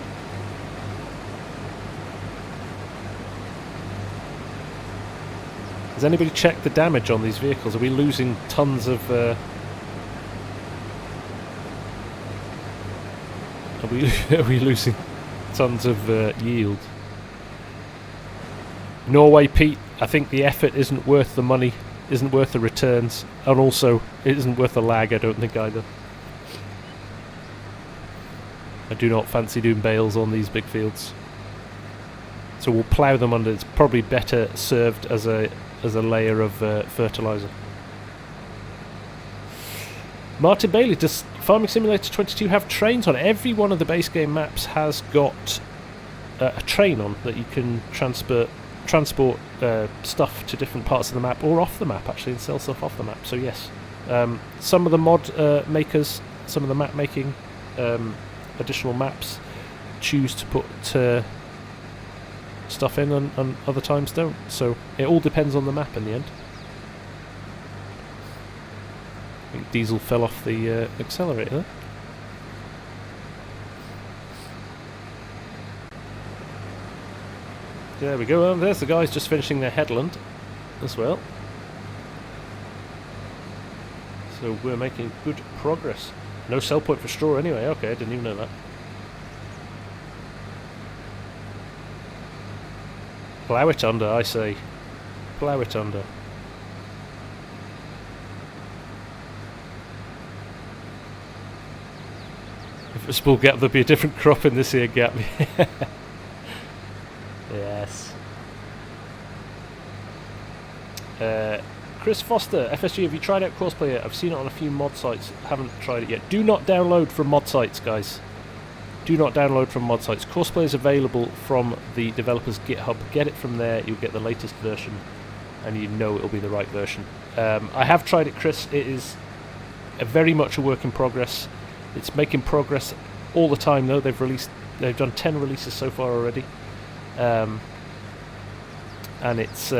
Has anybody checked the damage on these vehicles? Are we losing tons of... Are we losing tons of yield? Norway, Pete, I think the effort isn't worth the money, isn't worth the returns, and also it isn't worth the lag, I don't think either. I do not fancy doing bales on these big fields. So we'll plough them under. It's probably better served as a layer of fertiliser. Martin Bailey, does Farming Simulator 22 have trains on? Every one of the base game maps has got a train on that you can transport stuff to different parts of the map, or off the map actually, and sell stuff off the map. So yes, Some of the mod makers, some of the map making additional maps choose to put stuff in and other times don't. So it all depends on the map in the end. I think Diesel fell off the accelerator there. There we go. There's the guys just finishing their headland as well. So we're making good progress. No sell point for straw anyway. Okay, I didn't even know that. Plough it under, I say. Plough it under. If it was full gap, there'd be a different crop in this here gap. Yes. Chris Foster, FSG, have you tried out Crossplay yet? I've seen it on a few mod sites, haven't tried it yet. Do not download from mod sites, guys. Do not download from mod sites. Crossplay is available from the developer's GitHub. Get it from there, you'll get the latest version, and you know it'll be the right version. I have tried it, Chris. It is very much a work in progress. It's making progress all the time, though. They've done 10 releases so far already. And it's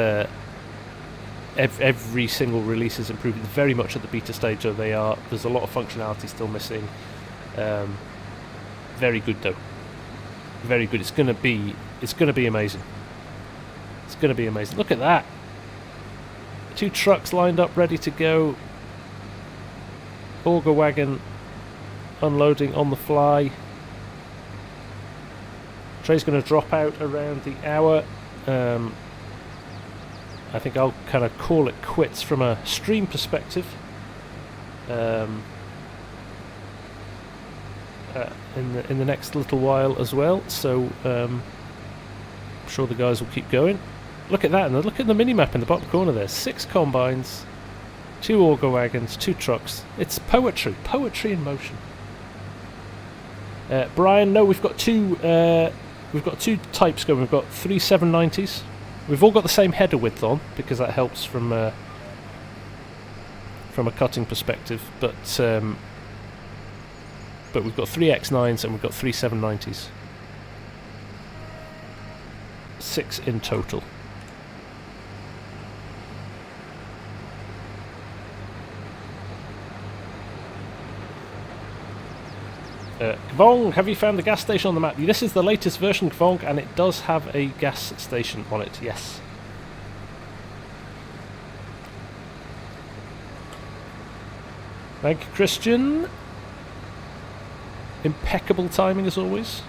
every single release is improving. Very much at the beta stage, though. There's a lot of functionality still missing. Very good, though. Very good. It's gonna be amazing. It's gonna be amazing. Look at that. 2 trucks lined up, ready to go. Auger wagon unloading on the fly. Trey's going to drop out around the hour. I think I'll kind of call it quits from a stream perspective. In the next little while as well. So I'm sure the guys will keep going. Look at that, and look at the mini-map in the bottom corner there. 6 combines, 2 auger wagons, 2 trucks. It's poetry in motion. Brian, no, we've got two types going. We've got 3 790s. We've all got the same header width on because that helps from a cutting perspective. But we've got 3 X9s and we've got 3 790s. 6 in total. Kvong, have you found the gas station on the map? This is the latest version, Kvong, and it does have a gas station on it, yes. Thank you, Christian. Impeccable timing as always.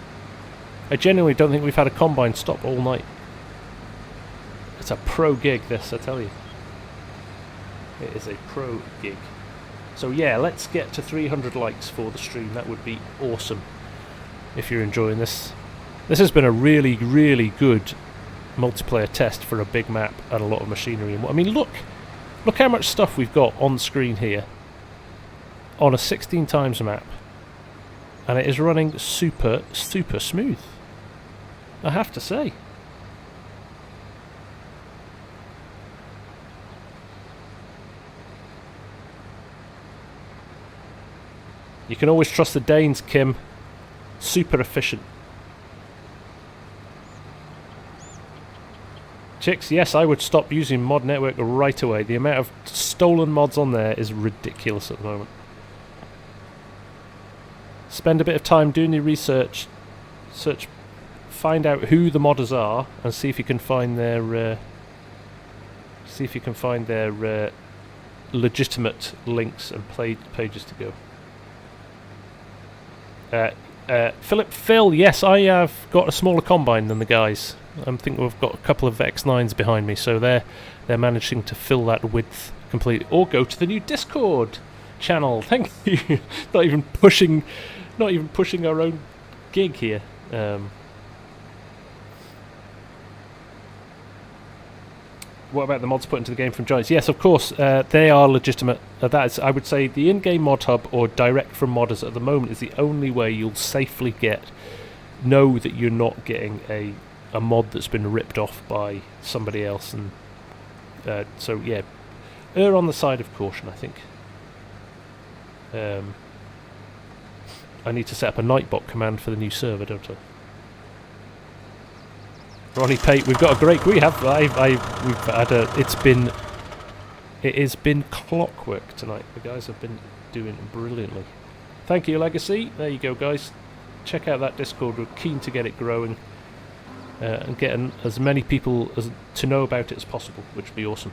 I genuinely don't think we've had a combine stop all night. It's a pro gig, this, I tell you. It is a pro gig. So yeah, let's get to 300 likes for the stream. That would be awesome if you're enjoying this. This has been a really, really good multiplayer test for a big map and a lot of machinery. I mean, look how much stuff we've got on screen here on a 16x map, and it is running super, super smooth, I have to say. You can always trust the Danes, Kim. Super efficient. Chicks, yes, I would stop using Mod Network right away. The amount of stolen mods on there is ridiculous at the moment. Spend a bit of time doing your research. Find out who the modders are, and see if you can find their legitimate links and pages to go. Phil, yes, I have got a smaller combine than the guys. I think we've got a couple of X9s behind me, so they're managing to fill that width completely. Or go to the new Discord channel. Thank you. not even pushing our own gig here. What about the mods put into the game from Giants? Yes, of course, they are legitimate. That is, I would say, the in-game mod hub or direct from modders at the moment is the only way you'll safely know that you're not getting a mod that's been ripped off by somebody else. And so, yeah, err on the side of caution, I think. I need to set up a Nightbot command for the new server, don't I? Ronnie Pate, we've got a great. We have. We've had a. It has been clockwork tonight. The guys have been doing brilliantly. Thank you, Legacy. There you go, guys. Check out that Discord. We're keen to get it growing and getting as many people to know about it as possible, which would be awesome.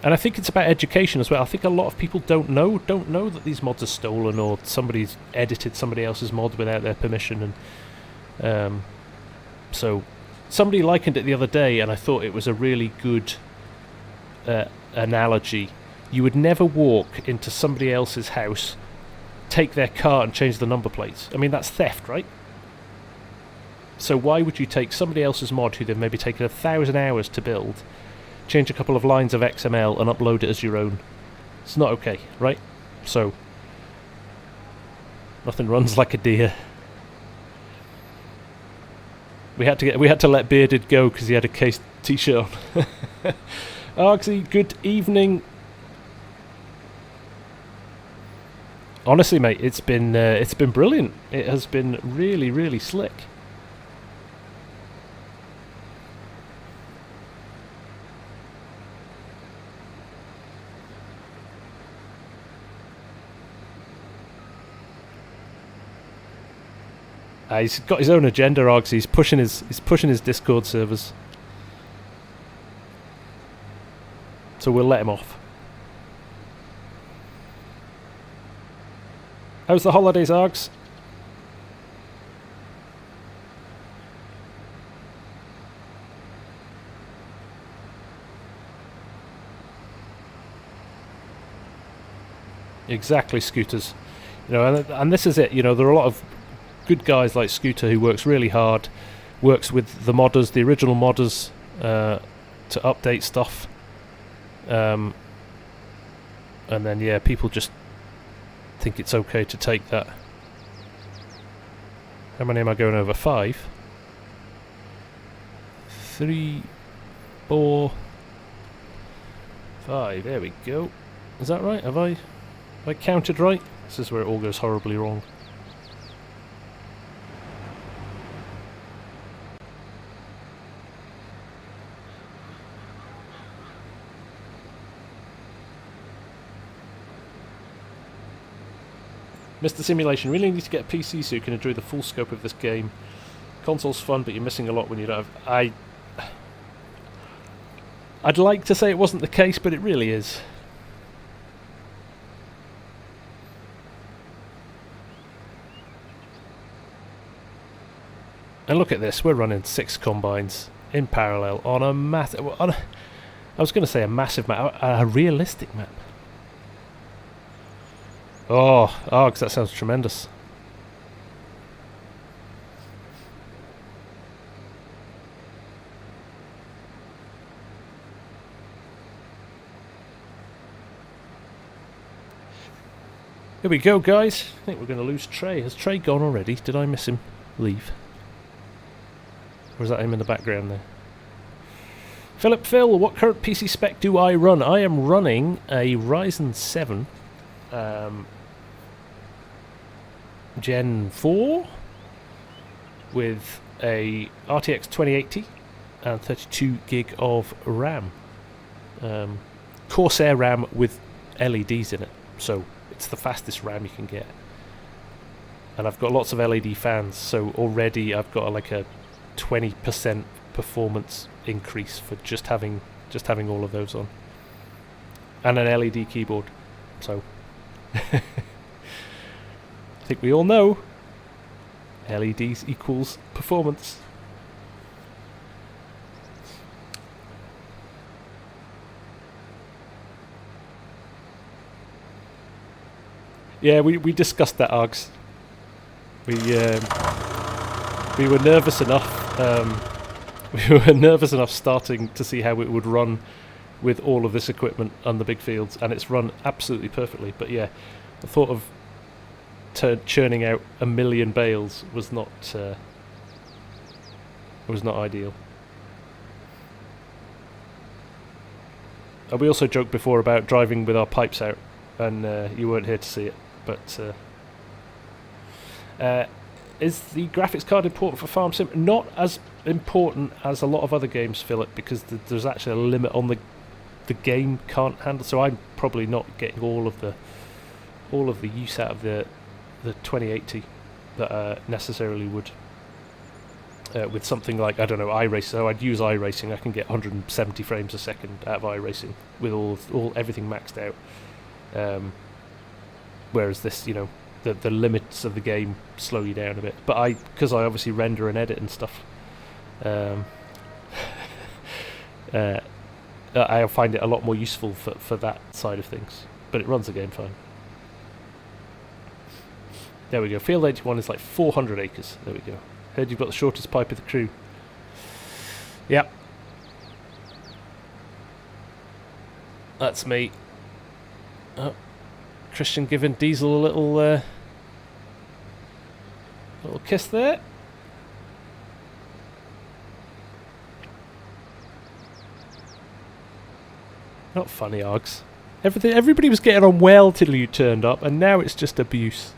And I think it's about education as well. I think a lot of people don't know that these mods are stolen or somebody's edited somebody else's mod without their permission. And so somebody likened it the other day, and I thought it was a really good analogy. You would never walk into somebody else's house, take their car and change the number plates. I mean, that's theft, right? So why would you take somebody else's mod who they've maybe taken 1,000 hours to build, change a couple of lines of XML and upload it as your own? It's not okay, right? So nothing runs like a deer. We had to let Bearded go because he had a case t-shirt on. Argsy, good evening. Honestly, mate, it's been brilliant. It has been really, really slick. He's got his own agenda, Args. He's pushing his Discord servers. So we'll let him off. How's the holidays, Args? Exactly, Scooters. You know, and this is it. You know, there are a lot of good guys like Scooter who works really hard, works with the modders, the original modders, to update stuff. And then, yeah, people just think it's okay to take that. How many am I going over? 5? 3, 4, 5. There we go. Is that right? Have I counted right? This is where it all goes horribly wrong. Mr. Simulation, really need to get a PC so you can enjoy the full scope of this game. Console's fun, but you're missing a lot when you don't have... I'd like to say it wasn't the case, but it really is. And look at this, we're running 6 combines in parallel on a massive... I was going to say a massive map, a realistic map. Oh, Args, that sounds tremendous. Here we go, guys. I think we're going to lose Trey. Has Trey gone already? Did I miss him leave? Or is that him in the background there? Phil, what current PC spec do I run? I am running a Ryzen 7 Gen 4 with a RTX 2080 and 32 gig of RAM. Corsair RAM with LEDs in it, so it's the fastest RAM you can get. And I've got lots of LED fans, so already I've got like a 20% performance increase for just having all of those on, and an LED keyboard. So I think we all know LEDs equals performance. Yeah, we discussed that, Args. We were nervous enough. We were nervous enough starting to see how it would run with all of this equipment on the big fields, and it's run absolutely perfectly. But yeah, the thought of churning out 1 million bales was not ideal. We also joked before about driving with our pipes out, and you weren't here to see it. But is the graphics card important for FarmSim? Not as important as a lot of other games, Philip, because there's actually a limit on the game can't handle. So I'm probably not getting all of the use out of the 2080 that necessarily would. With something like, I don't know, iRacing. So I'd use iRacing. I can get 170 frames a second out of iRacing with everything maxed out. Whereas this, you know, the limits of the game slow you down a bit. But because I obviously render and edit and stuff, I find it a lot more useful for that side of things. But it runs the game fine. There we go. Field 81 is like 400 acres. There we go. Heard you've got the shortest pipe of the crew. Yep. That's me. Oh, Christian giving Diesel a little kiss there. Not funny, Args. Everybody was getting on well till you turned up, and now it's just abuse.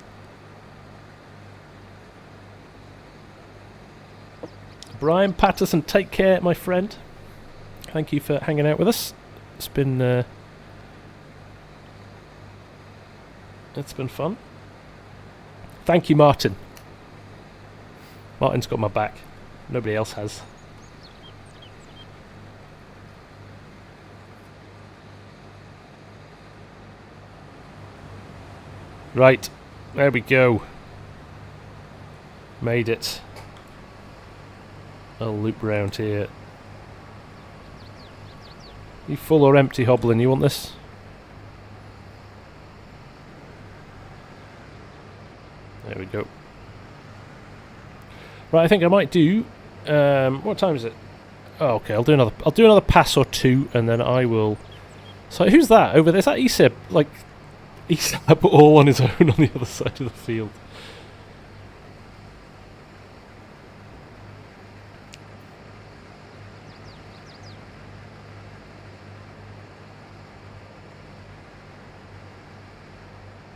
Brian Patterson, take care, my friend. Thank you for hanging out with us. It's been fun. Thank you, Martin. Martin's got my back. Nobody else has. Right, there we go. Made it. I'll loop round here. You full or empty, Hoblin? You want this? There we go. Right, I think I might do. What time is it? Oh, okay. I'll do another pass or two, and then I will. So who's that over there? Is that Eseb? Like Eseb all on his own on the other side of the field.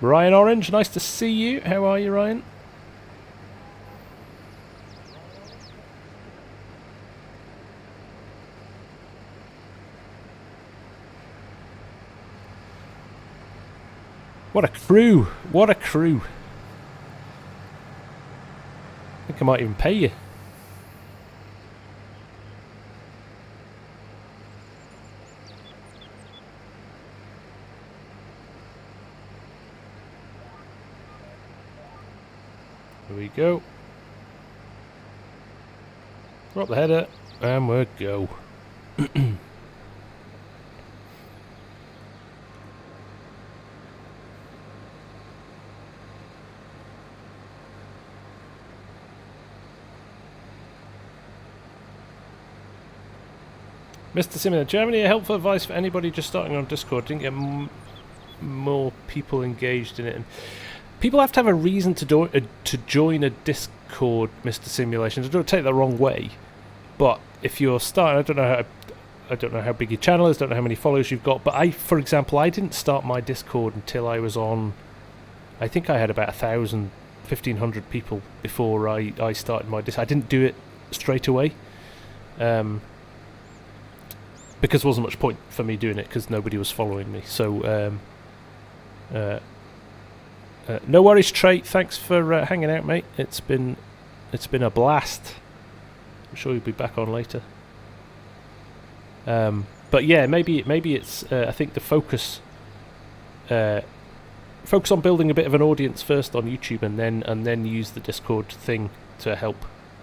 Ryan Orange, nice to see you. How are you, Ryan? What a crew! What a crew! I think I might even pay you. Here we go. Drop the header, and we'll go. Mr. Simon, Germany, a helpful advice for anybody just starting on Discord. Didn't get more people engaged in it. And people have to have a reason to join a Discord, Mr. Simulation. Don't take that the wrong way, but if you're starting, I don't know how big your channel is, don't know how many followers you've got. But for example, I didn't start my Discord until I was on. I think I had about 1,000, 1,500 people before I started my Discord. I didn't do it straight away. Because there wasn't much point for me doing it because nobody was following me. So, no worries, Trey. Thanks for hanging out, mate. It's been a blast. I'm sure you'll be back on later. But yeah, maybe it's. I think the focus on building a bit of an audience first on YouTube, and then use the Discord thing to help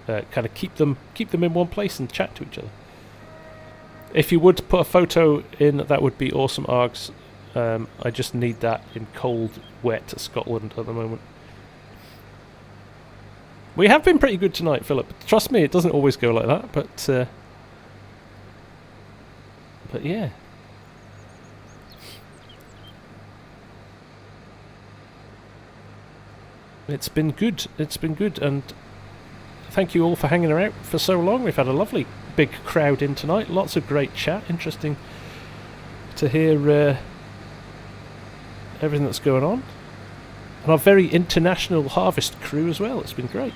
kind of keep them in one place and chat to each other. If you would put a photo in, that would be awesome, Args. I just need that in cold, wet Scotland at the moment. We have been pretty good tonight, Philip. Trust me, it doesn't always go like that, but yeah. It's been good. It's been good, and thank you all for hanging around for so long. We've had a lovely big crowd in tonight. Lots of great chat. Interesting to hear everything that's going on. And our very international harvest crew as well. It's been great.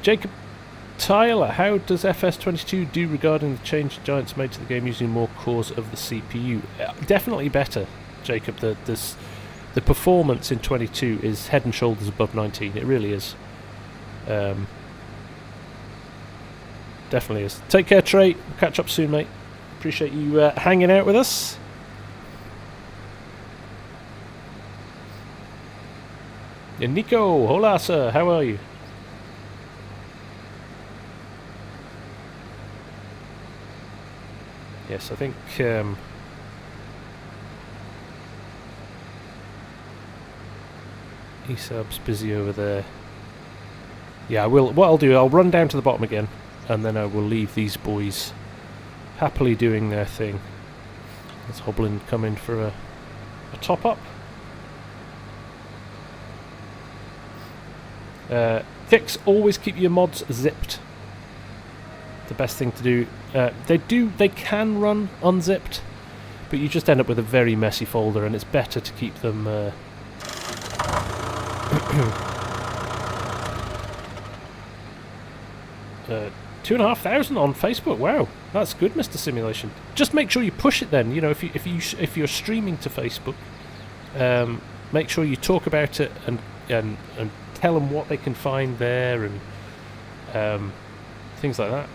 Jacob Tyler, how does FS22 do regarding the change Giants made to the game using more cores of the CPU? Definitely better, Jacob. The performance in 22 is head and shoulders above 19. It really is. Definitely is. Take care, Trey. We'll catch up soon, mate. Appreciate you hanging out with us. And Nico, hola, sir. How are you? Yes, I think Esab's busy over there. Yeah, I will. What I'll do, I'll run down to the bottom again, and then I will leave these boys happily doing their thing. Let's Hoblin come in for a top up. Fix, always keep your mods zipped. The best thing to do. They can run unzipped, but you just end up with a very messy folder, and it's better to keep them 2,500 on Facebook. Wow, that's good, Mr. Simulation. Just make sure you push it then. You know, if you're streaming to Facebook, make sure you talk about it and tell them what they can find there and things like that.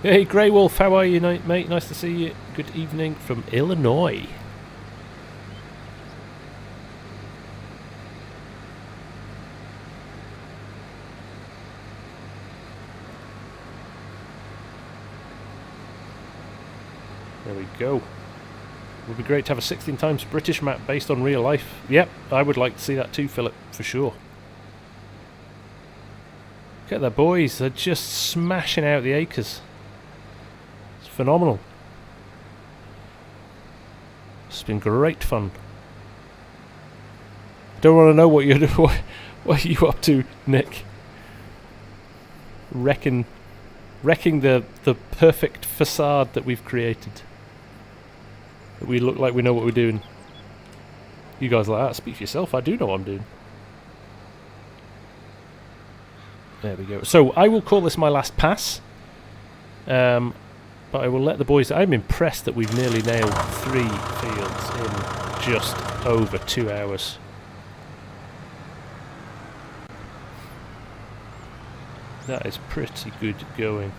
Hey, Grey Wolf, how are you, mate? Nice to see you. Good evening from Illinois. There we go. It would be great to have a 16 times British map based on real life. Yep, I would like to see that too, Philip, for sure. Look at the boys, they're just smashing out the acres. It's phenomenal. It's been great fun. Don't want to know what you're doing. What are you up to, Nick? Wrecking the perfect facade that we've created. That we look like we know what we're doing. You guys like that? Speak for yourself. I do know what I'm doing. There we go. So I will call this my last pass. But I will let the boys... I'm impressed that we've nearly nailed 3 fields in just over 2 hours. That is pretty good going.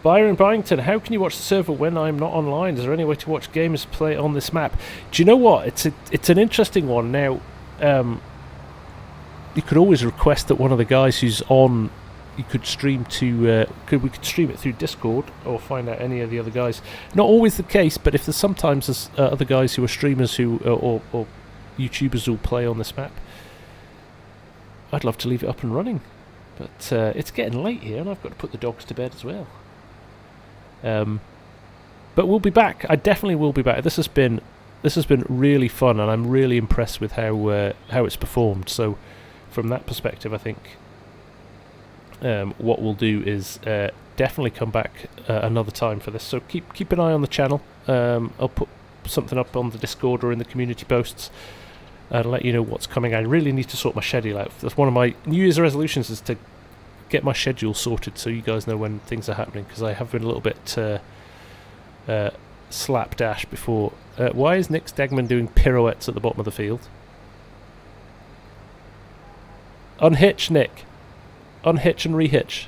Byron Byington, how can you watch the server when I'm not online? Is there any way to watch gamers play on this map? Do you know what? It's an interesting one. Now, you could always request that one of the guys who's on, you could stream to, we could stream it through Discord or find out any of the other guys. Not always the case, but if there's sometimes other guys who are streamers who or YouTubers who'll play on this map, I'd love to leave it up and running. But it's getting late here, and I've got to put the dogs to bed as well. But we'll be back. I definitely will be back. This has been really fun, and I'm really impressed with how it's performed. So, from that perspective, I think what we'll do is definitely come back another time for this. So keep an eye on the channel. I'll put something up on the Discord or in the community posts and let you know what's coming. I really need to sort my schedule out. That's one of my New Year's resolutions, is to get my schedule sorted so you guys know when things are happening, because I have been a little bit slapdash before. Why is Nick Stegman doing pirouettes at the bottom of the field? Unhitch, Nick. Unhitch and rehitch.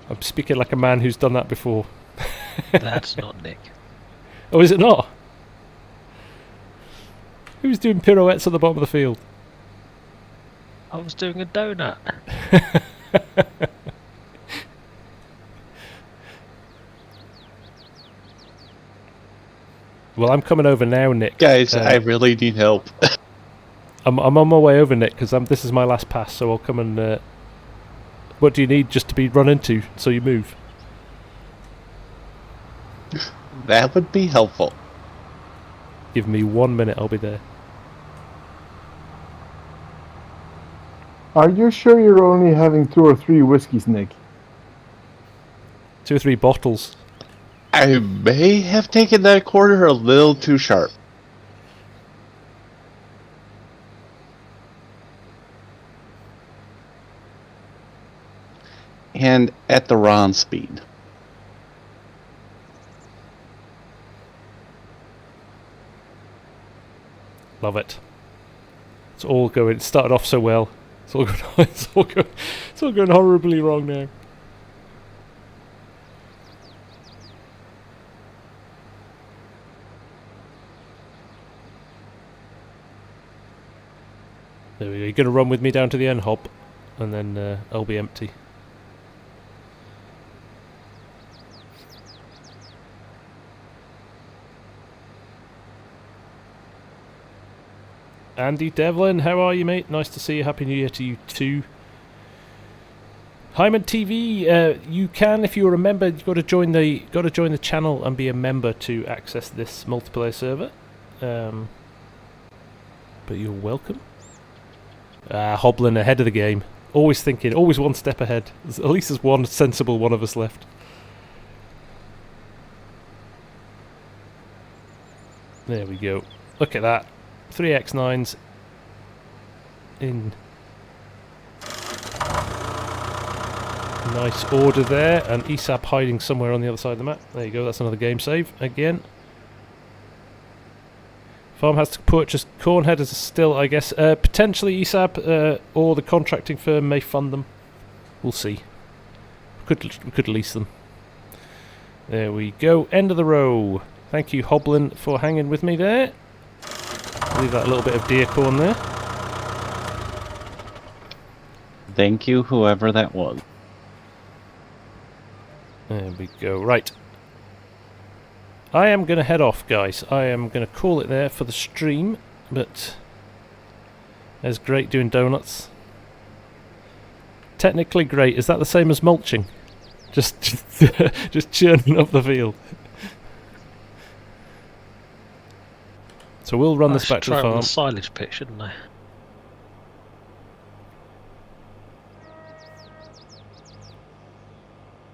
I'm speaking like a man who's done that before. That's not Nick. Oh, is it not? Who's doing pirouettes at the bottom of the field? I was doing a donut. Well, I'm coming over now, Nick. Guys, I really need help. I'm on my way over, Nick, because this is my last pass, so I'll come and... what do you need just to be run into so you move? That would be helpful. Give me 1 minute, I'll be there. Are you sure you're only having 2 or 3 whiskeys, Nick? 2 or 3 bottles. I may have taken that quarter a little too sharp. And at the wrong speed. Love it. It's all going. It started off so well. It's all going. It's all going horribly wrong now. There we go. You're going to run with me down to the end, Hob, and then I'll be empty. Andy Devlin, how are you, mate? Nice to see you. Happy New Year to you too. Hyman TV, you can, if you're a member, you've got to join the channel and be a member to access this multiplayer server. But you're welcome. Hoblin ahead of the game. Always thinking, always one step ahead. At least there's one sensible one of us left. There we go. Look at that. 3x9s in nice order there, and ESAP hiding somewhere on the other side of the map. There you go, that's another game save again. Farm has to purchase corn headers still, I guess. Potentially ESAP or the contracting firm may fund them. We'll see. We could lease them. There we go, end of the row. Thank you, Hoblin, for hanging with me there. Leave that little bit of deer corn there. Thank you, whoever that was. There we go. Right. I am going to head off, guys. I am going to call it there for the stream, but there's Great doing donuts. Technically great. Is that the same as mulching? Just churning up the field. So we'll run this back to the farm. The silage pit, shouldn't I?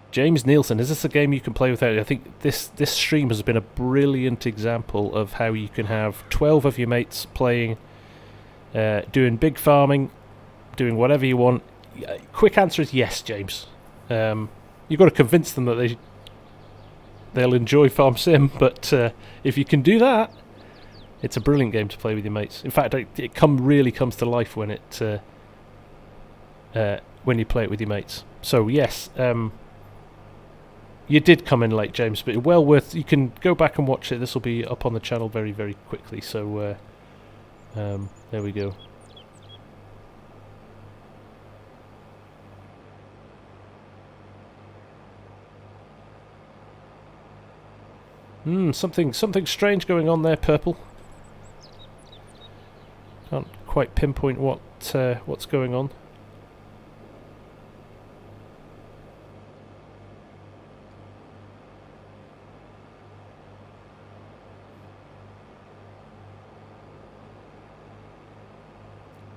James Nielsen, is this a game you can play without? I think this stream has been a brilliant example of how you can have 12 of your mates playing, doing big farming, doing whatever you want. Quick answer is yes, James. You've got to convince them that they'll enjoy FarmSim, but if you can do that, it's a brilliant game to play with your mates. In fact, it really comes to life when when you play it with your mates. So yes, you did come in late, James, but well worth. You can go back and watch it. This will be up on the channel very, very quickly. So there we go. Something strange going on there, Purple. Can't quite pinpoint what's going on.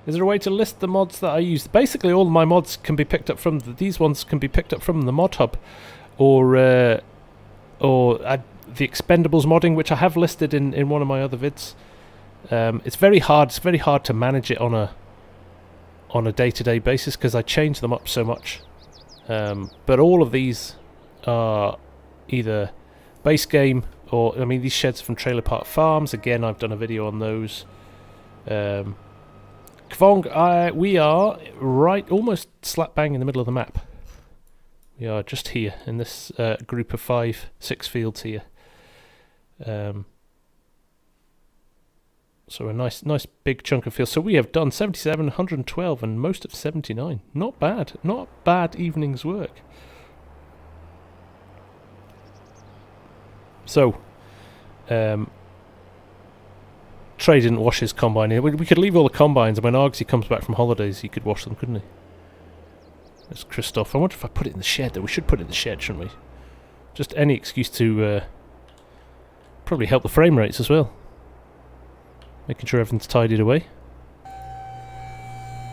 Is there a way to list the mods that I use? Basically, all of my mods can be picked up from these ones can be picked up from the mod hub, or the expendables modding, which I have listed in one of my other vids. It's very hard. It's very hard to manage it on a day-to-day basis because I change them up so much. But all of these are either base game or, I mean, these sheds from Trailer Park Farms. Again, I've done a video on those. Kvong, we are right, almost slap bang in the middle of the map. We are just here in this group of 5-6 fields here. So a nice big chunk of fields. So we have done 77, 112, and most of 79. Not bad. Not bad evening's work. So, Trey didn't wash his combine here. We could leave all the combines, and when Argsy comes back from holidays, he could wash them, couldn't he? There's Christoph. I wonder if I put it in the shed, though. We should put it in the shed, shouldn't we? Just any excuse to Probably help the frame rates as well. Making sure everything's tidied away.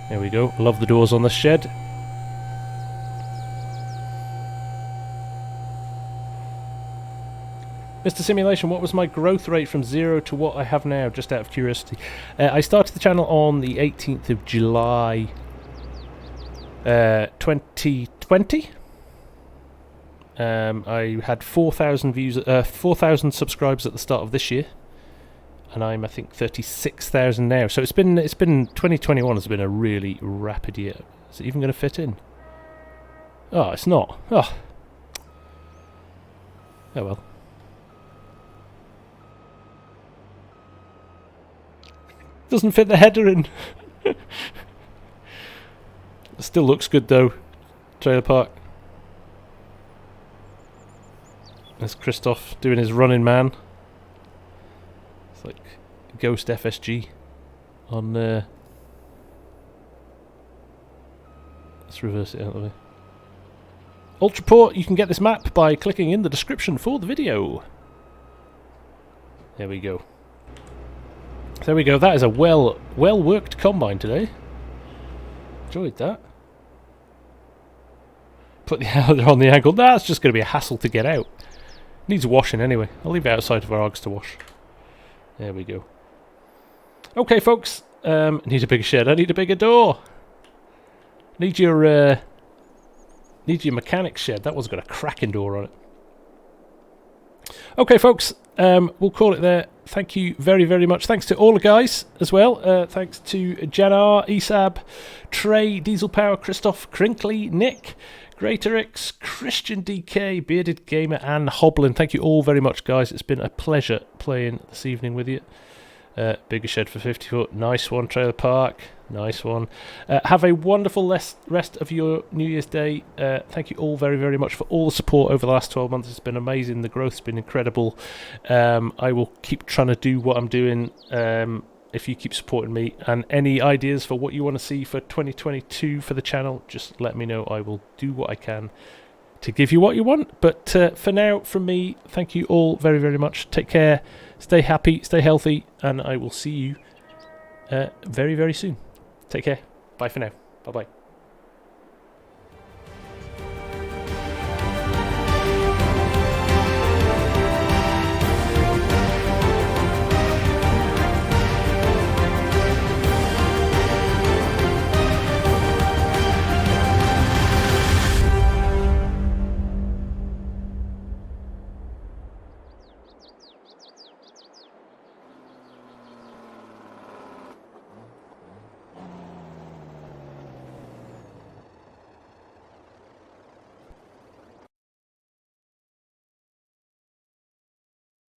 There we go. Love the doors on this shed. Mr. Simulation, what was my growth rate from 0 to what I have now, just out of curiosity? I started the channel on the 18th of July 2020. I had 4,000 views, 4,000 subscribers at the start of this year, and I'm, I think, 36,000 now. So it's been 2021 has been a really rapid year. Is it even going to fit in? Oh, it's not. Oh well. Doesn't fit the header in. It still looks good though. Trailer park. There's Christoph doing his running man. It's like Ghost FSG on let's reverse it out of the way. Ultraport, you can get this map by clicking in the description for the video. There we go. There we go. That is a well worked combine today. Enjoyed that. Put the header on the angle. That's just going to be a hassle to get out. Needs washing anyway. I'll leave it outside of our Ogs to wash. There we go. Okay, folks. Need a bigger shed. I need a bigger door. Need your mechanic shed. That one's got a cracking door on it. Okay, folks. We'll call it there. Thank you very, very much. Thanks to all the guys as well. Thanks to Janar, Esab, Trey, Diesel Power, Christoph, Crinkley, Nick, Greaterix, Christian DK, Bearded Gamer, and Hoblin. Thank you all very much, guys. It's been a pleasure playing this evening with you. Bigger shed for 50 foot. Nice one, Trailer Park. Nice one. Have a wonderful rest of your New Year's Day. Thank you all very, very much for all the support over the last 12 months. It's been amazing. The growth's been incredible. I will keep trying to do what I'm doing if you keep supporting me. And any ideas for what you want to see for 2022 for the channel, just let me know. I will do what I can to give you what you want. But for now, from me, thank you all very, very much. Take care. Stay happy. Stay healthy. And I will see you very, very soon. Take care. Bye for now. Bye-bye.